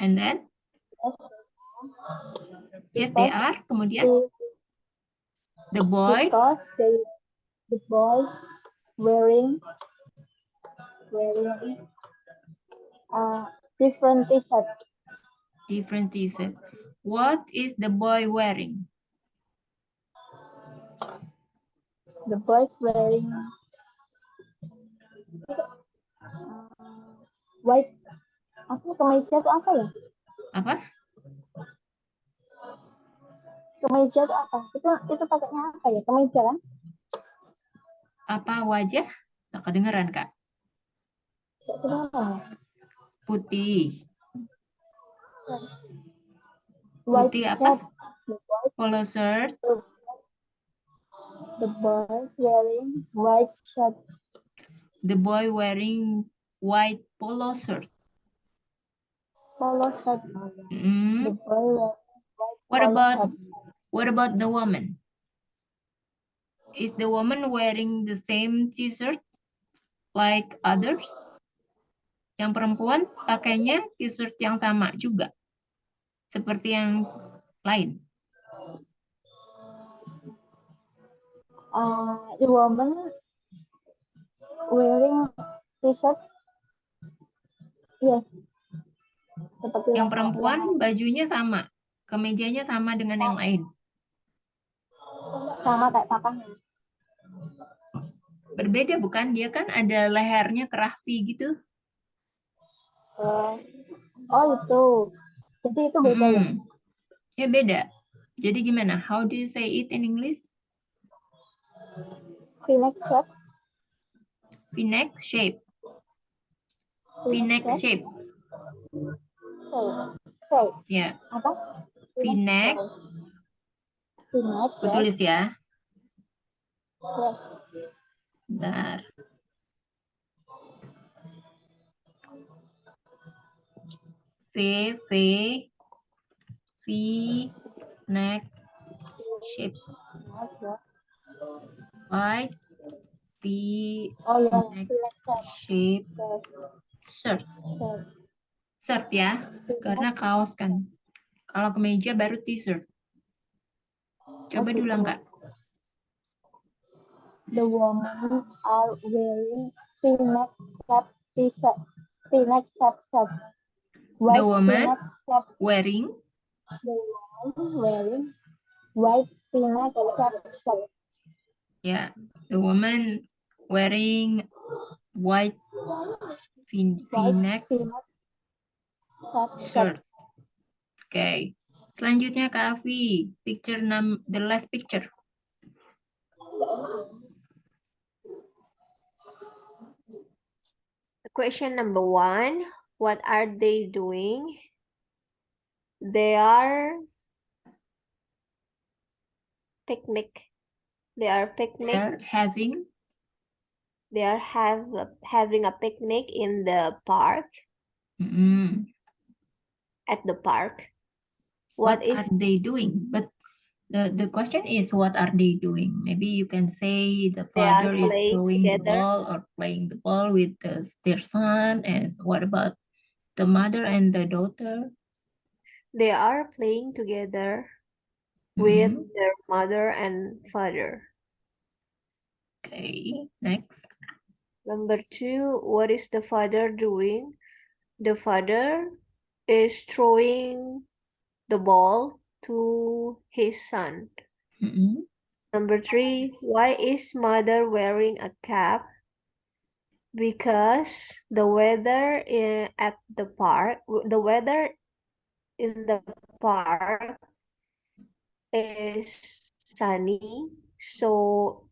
And then? Yes, they are. Kemudian? The boy? Because the boy wearing different t-shirt. Different t-shirt. What is the boy wearing? The boy wearing white. Apa kemeja itu apa ya? Apa? Kemeja itu apa? Itu pakainya apa ya? Kemeja kan? Apa wajah? Tak kedengeran, Kak. Tidak kedengeran. Putih. White Putih shirt. apa? Polo shirt. The boy wearing white shirt. The boy wearing white polo shirt. Polo shirt. Mm. The boy wearing What polo about shirt. what about the woman? Is the woman wearing the same t-shirt like others? Yang perempuan pakainya t-shirt yang sama juga, seperti yang lain. The woman wearing t-shirt. Yes. Seperti Yang laki-laki perempuan yang lain. bajunya sama, kemejanya sama dengan yang lain. Sama kayak pakainya. Berbeda bukan? Dia kan ada lehernya kerah V gitu. Oh itu. Jadi itu beda ya? Mm-mm. Ya beda. Jadi gimana? How do you say it in English? V-neck shirt. V-neck shape. V-neck shape. Shape. Ya, Apa? V-neck. V-neck. Aku tulis ya. Yes. Bentar. V-neck shape. White Oh ya. V-neck shape shirt. Shirt ya, karena kaos kan. Kalau kemeja baru t-shirt. Coba diulang, Kak. The women are wearing V-neck cap t-shirt. V-neck cap shirt. The woman V-neck cap. wearing The woman wearing white V-neck cap shirt. ya, the woman wearing white V-neck Cap shirt. Oke. Selanjutnya Kak Afi, the last picture. Question number 1. What are they doing? They are picnic. They are picnic. They're having They are having a picnic in the park. At the park. What are they doing? But the question is, what are they doing? Maybe you can say the father is throwing the ball or playing the ball with their son. And what about the mother and the daughter? They are playing together with their mother and father. Okay, next. Number 2, what is the father doing? The father is throwing the ball to his son. Number 3, why is mother wearing a cap? Because the weather at the park, the weather in the park is sunny, so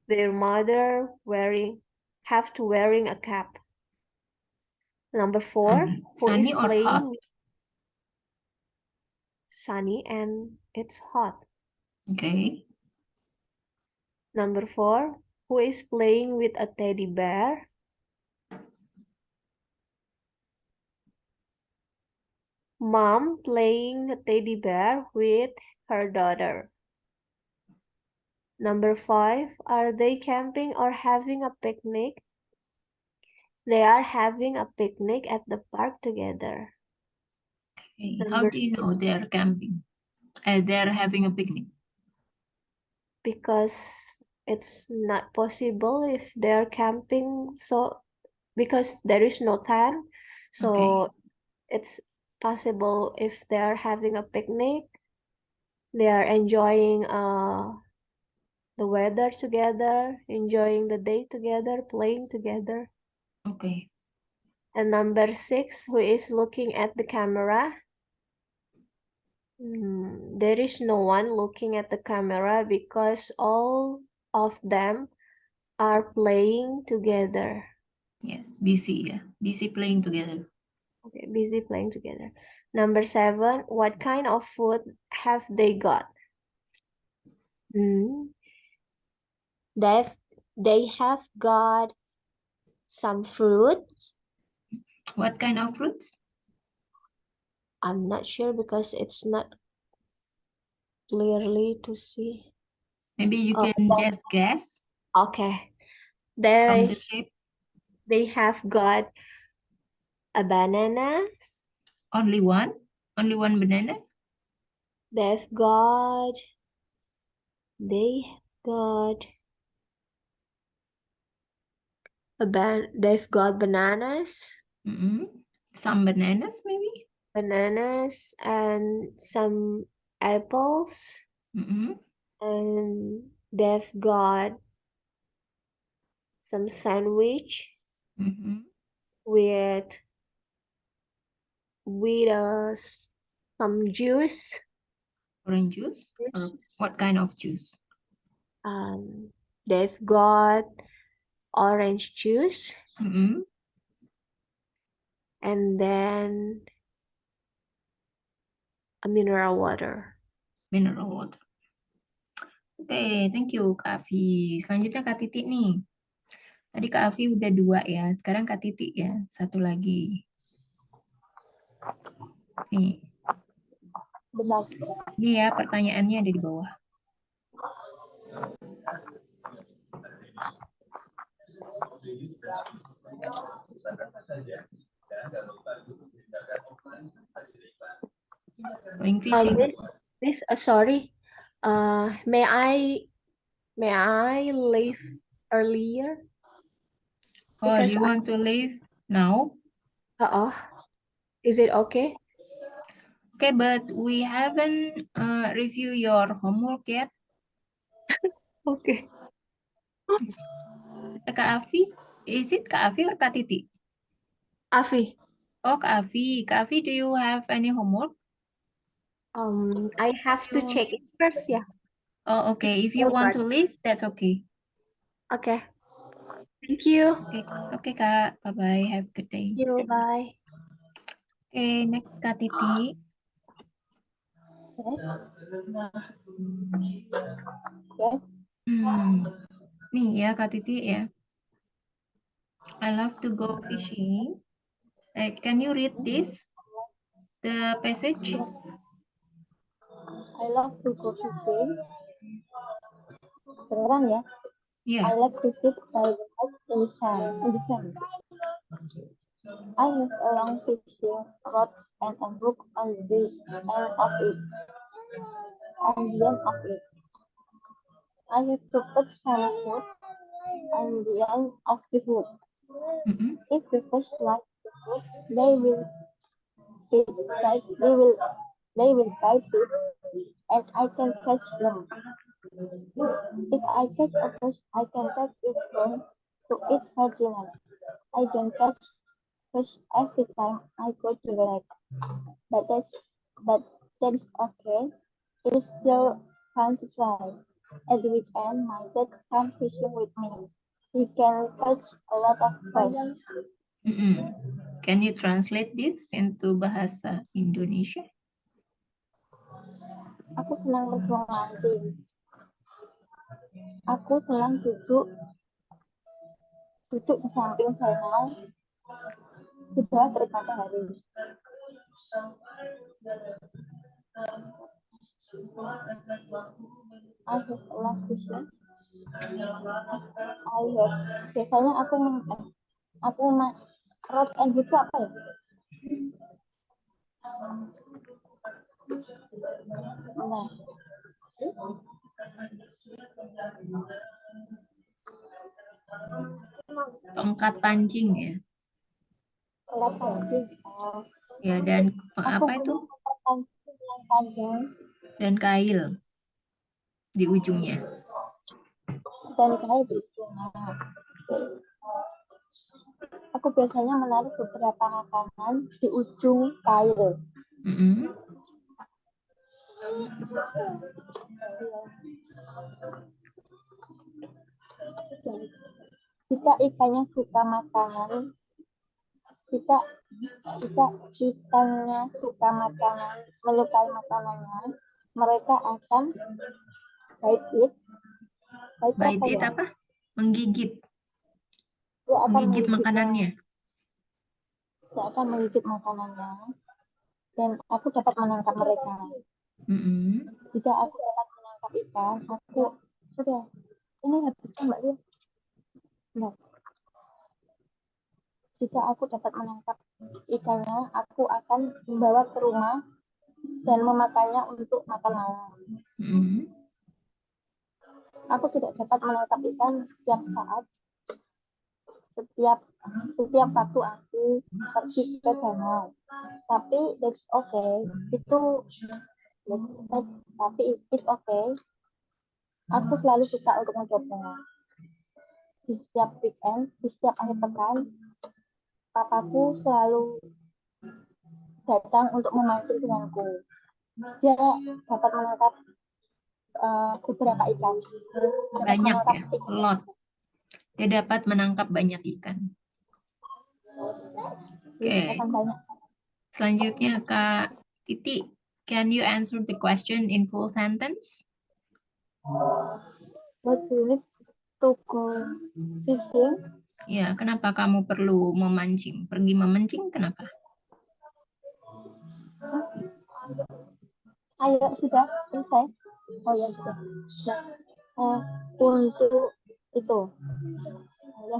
their mother have to wearing a cap. Number 4, who is Sunny or hot? playing? Sunny and it's hot. Okay. Number 4, who is playing with a teddy bear? Mom playing a teddy bear with her daughter. Number 5, are they camping or having a picnic? They are having a picnic at the park together. Okay. How do you know they're camping? They're having a picnic. Because it's not possible if they're camping, so because there is no time, so it's possible if they are having a picnic, they are enjoying the weather together, enjoying the day together, playing together. Okay. And number 6, who is looking at the camera? There is no one looking at the camera because all of them are playing together. Yes, busy, yeah. Busy playing together. Okay, busy playing together. Number 7, what kind of food have they got? Hmm, they have got some fruit. What kind of fruits? I'm not sure because it's not clearly to see. Maybe you Oh, can just guess okay. from They the shape. they have got a banana. Only one? Only one banana? They've got they got they've got bananas, Mm-mm. Some bananas, maybe? and some apples, Mm-mm. and they've got some sandwich Mm-hmm. with with some juice. Orange juice? Or what kind of juice? They've got orange juice, Mm-mm. and then a mineral water. Mineral water. Oke, thank you Kak Afi. Selanjutnya Kak Titi nih. Tadi Kak Afi udah 2 ya, sekarang Kak Titi ya, 1 lagi. Nih, Benar. ini ya pertanyaannya ada di bawah. Going fishing. Sorry. May I leave earlier? Oh, Because you want to leave now? Is it okay? Okay, but we haven't review your homework yet. Okay. Kak Afi, is it Kak Afi or Kak Titi? Afi, Oh, Kak Afi. Kak Afi, do you have any homework? I have to check it first, yeah. Oh, okay. If you want to leave, that's okay. Okay. Thank you. Okay, Kak. Bye-bye. Have a good day. You, bye. Okay, next Kak Titi. Yes. Nih ya Kak Titi ya. I love to go fishing. Can you read this? The passage? I love to go fishing. Beneran ya? Yeah. I love to sit by the lake in the sand. I have a long fishing rod and a hook on the end of it. On the end of it. I have to put some food on the end of the hook. Mm-mm. If the fish like the hook, they will bite it, and I can catch them. If I catch a fish, I can take it home to eat for dinner. I don't catch fish every time I go to the lake, but that's okay. It is still fun to try. At the weekend, my dad comes fishing with me. He can catch a lot of fish. Mm-mm. Can you translate this into bahasa Indonesia? Aku senang berjuang mancing. Aku senang duduk di samping danau di bawah terik matahari. I have a lot of fishing. Biasanya aku rod and hook itu apa ya? Nah, Tongkat pancing ya. enggak pancing. Ya, dan Aku apa itu? punya pancing yang panjang Dan kail di ujungnya. dan kail di ujungnya. Aku biasanya menaruh beberapa makanan di ujung kail. Mm-mm. Jika ikannya suka makanan, jika ikannya suka makanan, menyukai makanannya, mereka akan bite it. Bite it apa? Menggigit. Dia akan Menggigit makanannya. Dia akan menggigit makanannya. Dan aku dapat menangkap mereka. Jika aku dapat menangkap ikan, aku sudah. Ini habiskan Mbak Lia. Nah, jika aku dapat menangkap ikannya, aku akan membawa ke rumah dan memakannya untuk makan malam. Aku tidak dapat menangkap ikan setiap saat, setiap waktu aku pergi ke danau. Tapi that's okay. Tapi it's okay. Aku selalu suka untuk mencoba. Di setiap weekend, di setiap akhir pekan, papaku selalu datang untuk memancing denganku. Dia dapat menangkap beberapa ikan. Banyak ya, lot. Dia dapat menangkap banyak ikan. Oke. Selanjutnya Kak Titi, can you answer the question in full sentence? What do you need to go fishing? Ya, kenapa kamu perlu memancing? Pergi memancing, kenapa? Ayo, sudah selesai. Oh ya, sudah. Untuk itu.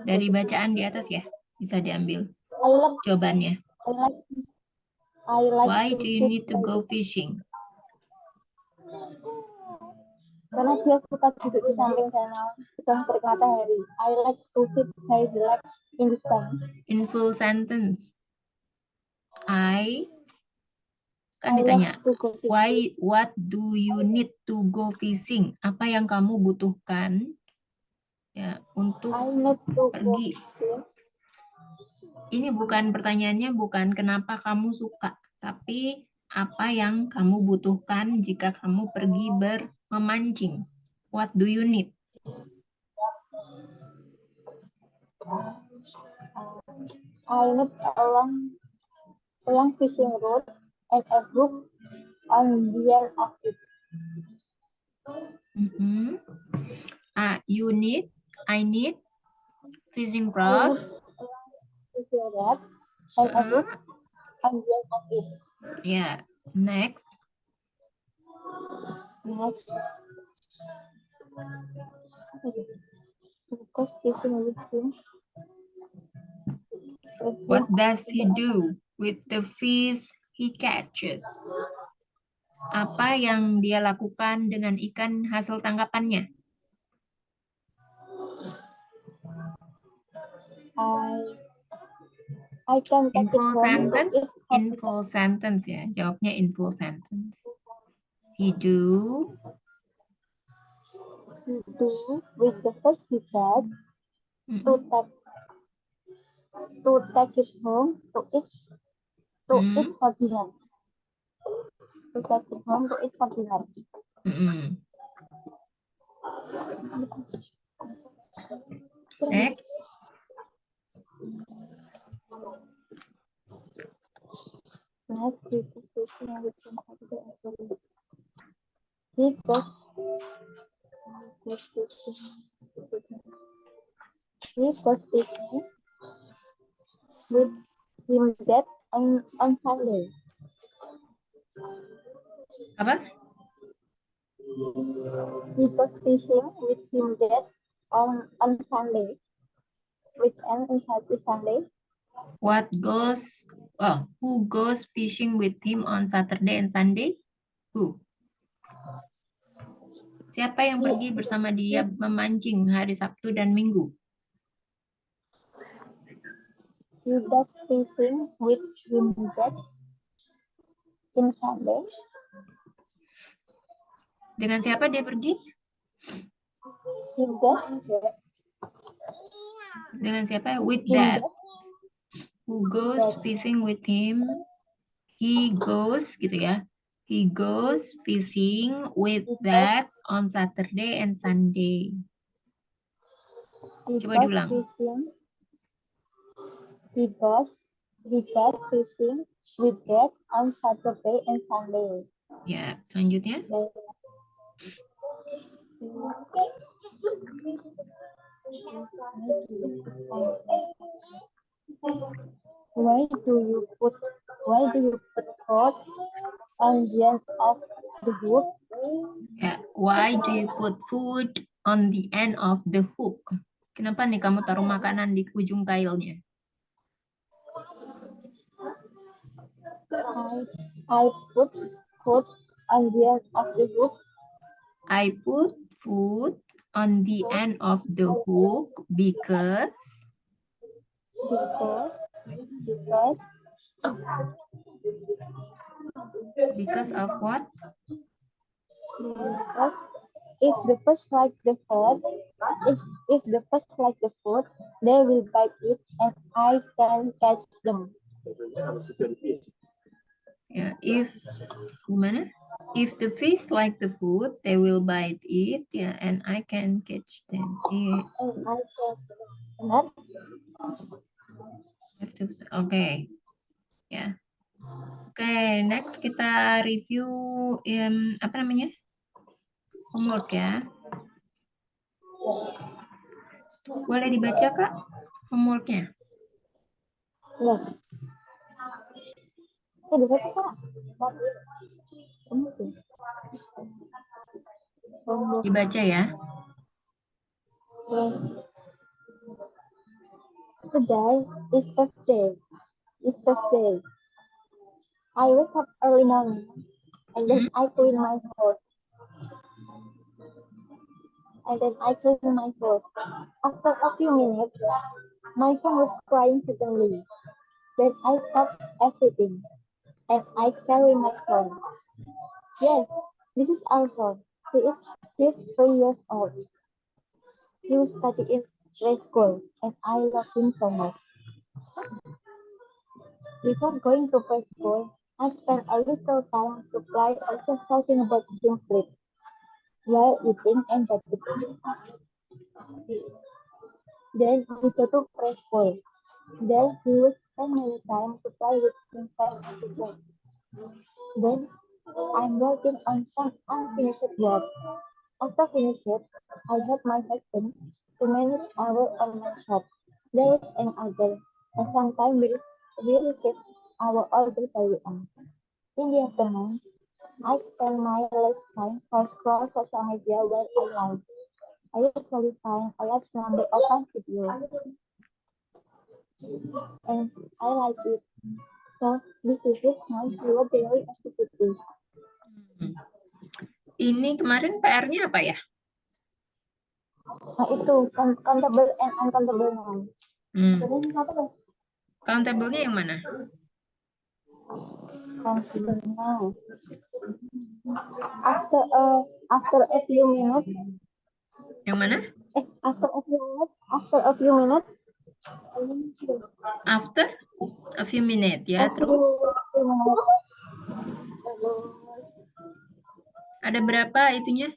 Dari bacaan di atas ya, bisa diambil jawabannya. I like Why to do you need to go fishing? Karena dia suka duduk di samping danau sedang terik matahari. I like to sit by the lake in the sun. In full sentence. Kan ditanya, what do you need to go fishing? Apa yang kamu butuhkan ya untuk pergi? Ini bukan pertanyaannya, bukan kenapa kamu suka, tapi apa yang kamu butuhkan jika kamu pergi memancing? What do you need? I need a long fishing rod and a hook on the end of it. I need fishing I rod. need a fishing rod and a hook on the end of it. Yeah. Next. Because fishing with him. What does he do with the fish he catches? Apa yang dia lakukan dengan ikan hasil tangkapannya? I can in take full it home sentence, to eat. in full sentence ya. Jawabnya in full sentence. He do With the fish he catch to take it home to eat for dinner. To take it home to eat for dinner. Next. He goes fishing with him dad on Sunday. Apa? He goes fishing with him dad on Sunday. Weekend is Sunday. Who goes fishing with him on Saturday and Sunday? Who? Siapa yang pergi bersama dia memancing hari Sabtu dan Minggu? He does fishing with him dad in Sunday. Dengan siapa dia pergi? Him dad. Dengan siapa? With dad. Who goes fishing with him? He goes gitu ya. He goes fishing with Dad on Saturday and Sunday. He Coba goes diulang. fishing. He goes fishing with Dad on Saturday and Sunday. Ya, selanjutnya. Why do you put food on the end of the hook? Ya, why do you put food on the end of the hook? Kenapa nih kamu taruh makanan di ujung kailnya? I put food on the end of the hook I put food on the end of the hook because because of what? because if the fish like the food, if the fish like the food, they will bite it and I can catch them. Ya, gimana? If the fish like the food, they will bite it, ya, and I can catch them. And I can benar. Oke, ya. Oke, next kita review apa namanya? Homework ya. Boleh dibaca Kak homeworknya? Ya. Itu bisa Kak. Dibaca ya. Today is Thursday. It's Thursday. I wake up early morning and then I clean my throat. After a few minutes, my son was crying suddenly. Then I stop everything and I carry my son. Yes, this is our son. He is 3 years old. He was studying in preschool and I love him so much. Before going to preschool, I spent a little time to play or just talking about him sleep while eating and bathing. Then we go to preschool. There he will spend many time to play with himself and teacher. Then I'm working on some unfinished work. After finishing, I help my husband to manage our online shop. There is another, and sometimes we receive our order by weekend. In the afternoon, I spend my less time for scroll social media while I lunch. I usually find a large number of fun videos, and I like it. So this is my few daily activities. Ini kemarin PR-nya apa ya? Nah itu countable and uncountable noun. Jadi apa guys? Countable-nya yang mana? Countable noun. After a few minutes. Yang mana? After a few minutes. After a few minutes. After a few minutes ya, terus ada berapa itunya?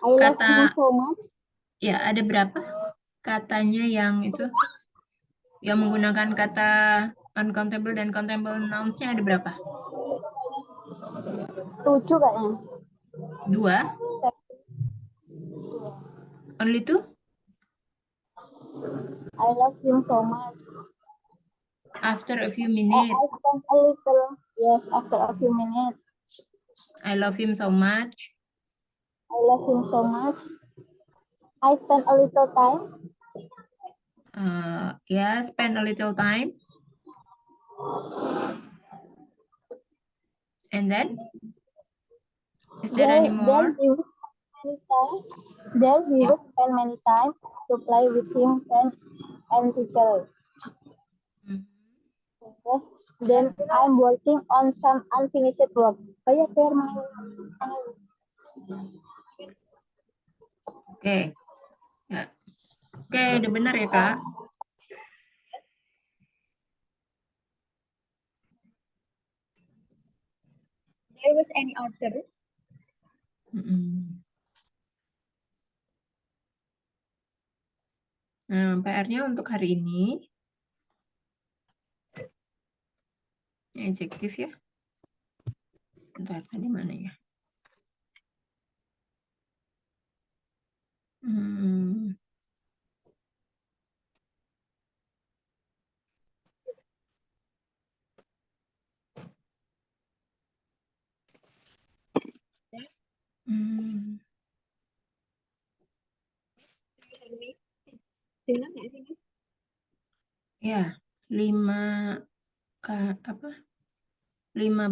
Kata so much. Ya, ada berapa katanya yang itu yang menggunakan kata uncountable dan countable nouns-nya ada berapa? 7 kayaknya. 2? Only 2? I love him so much. After a few minutes. I spent a little. Yes, after a few minutes. I love him so much. I love him so much. I spent a little time. Yeah, spend a little time. And then? Is there any more? Then he would spend many time to play with him and teacher. Yes, then I'm working on some unfinished work. Oke. Ya. Oke, udah benar ya, Kak? there was any order. Mm-mm. Nah, PR-nya untuk hari ini adjektif ya. Bentar, tadi mana ya? Hmm. Hmm. Dengar nggak sih, Miss? Ya, 5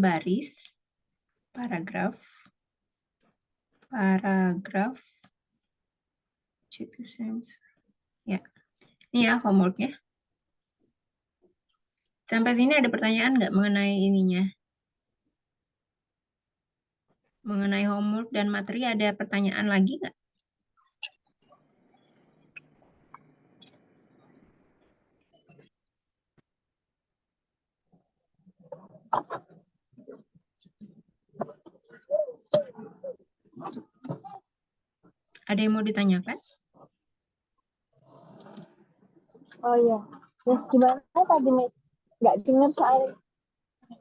baris paragraf ya. Ini ya homeworknya. Sampai sini ada pertanyaan nggak mengenai ininya? Mengenai homework dan materi ada pertanyaan lagi nggak? Ada yang mau ditanyakan? Oh iya. Miss, gimana tadi, Miss? Nggak dengar soal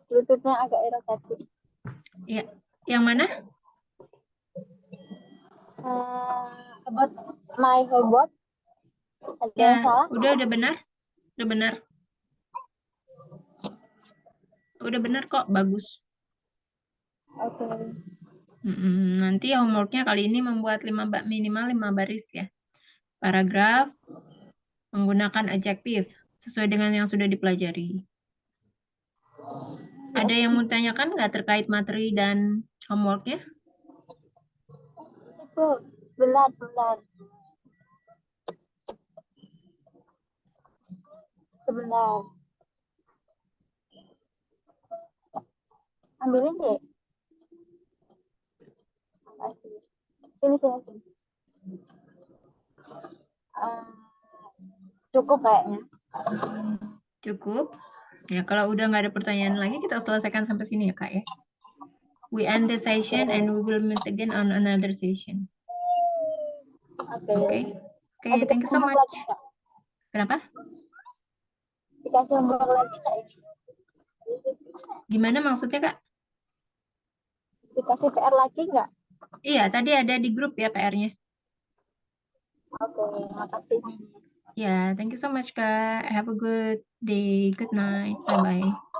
Bluetooth-nya agak error tadi. Ya, yang mana? About my homework. Ada yang Ya, salah? udah benar. Udah benar. Udah benar kok, bagus. Oke. Nanti homeworknya kali ini membuat minimal 5 baris ya. Paragraf menggunakan adjektif sesuai dengan yang sudah dipelajari. Ada yang mau ditanyakan nggak terkait materi dan homeworknya? Itu benar. Sebentar. Ambilin deh. Makasih. Sini. Cukup kayaknya. Cukup. Ya, kalau udah nggak ada pertanyaan lagi, kita selesaikan sampai sini ya, Kak ya. We end the session and we will meet again on another session. Oke. Okay, thank you so much. Lagi, Kak. Kenapa? Dikasih homework lagi Kak? Gimana maksudnya, Kak? Dikasih PR lagi nggak? Iya, tadi ada di grup ya PR-nya. Oke, makasih. Ya, thank you so much, Kak. Have a good day. Good night. Bye-bye.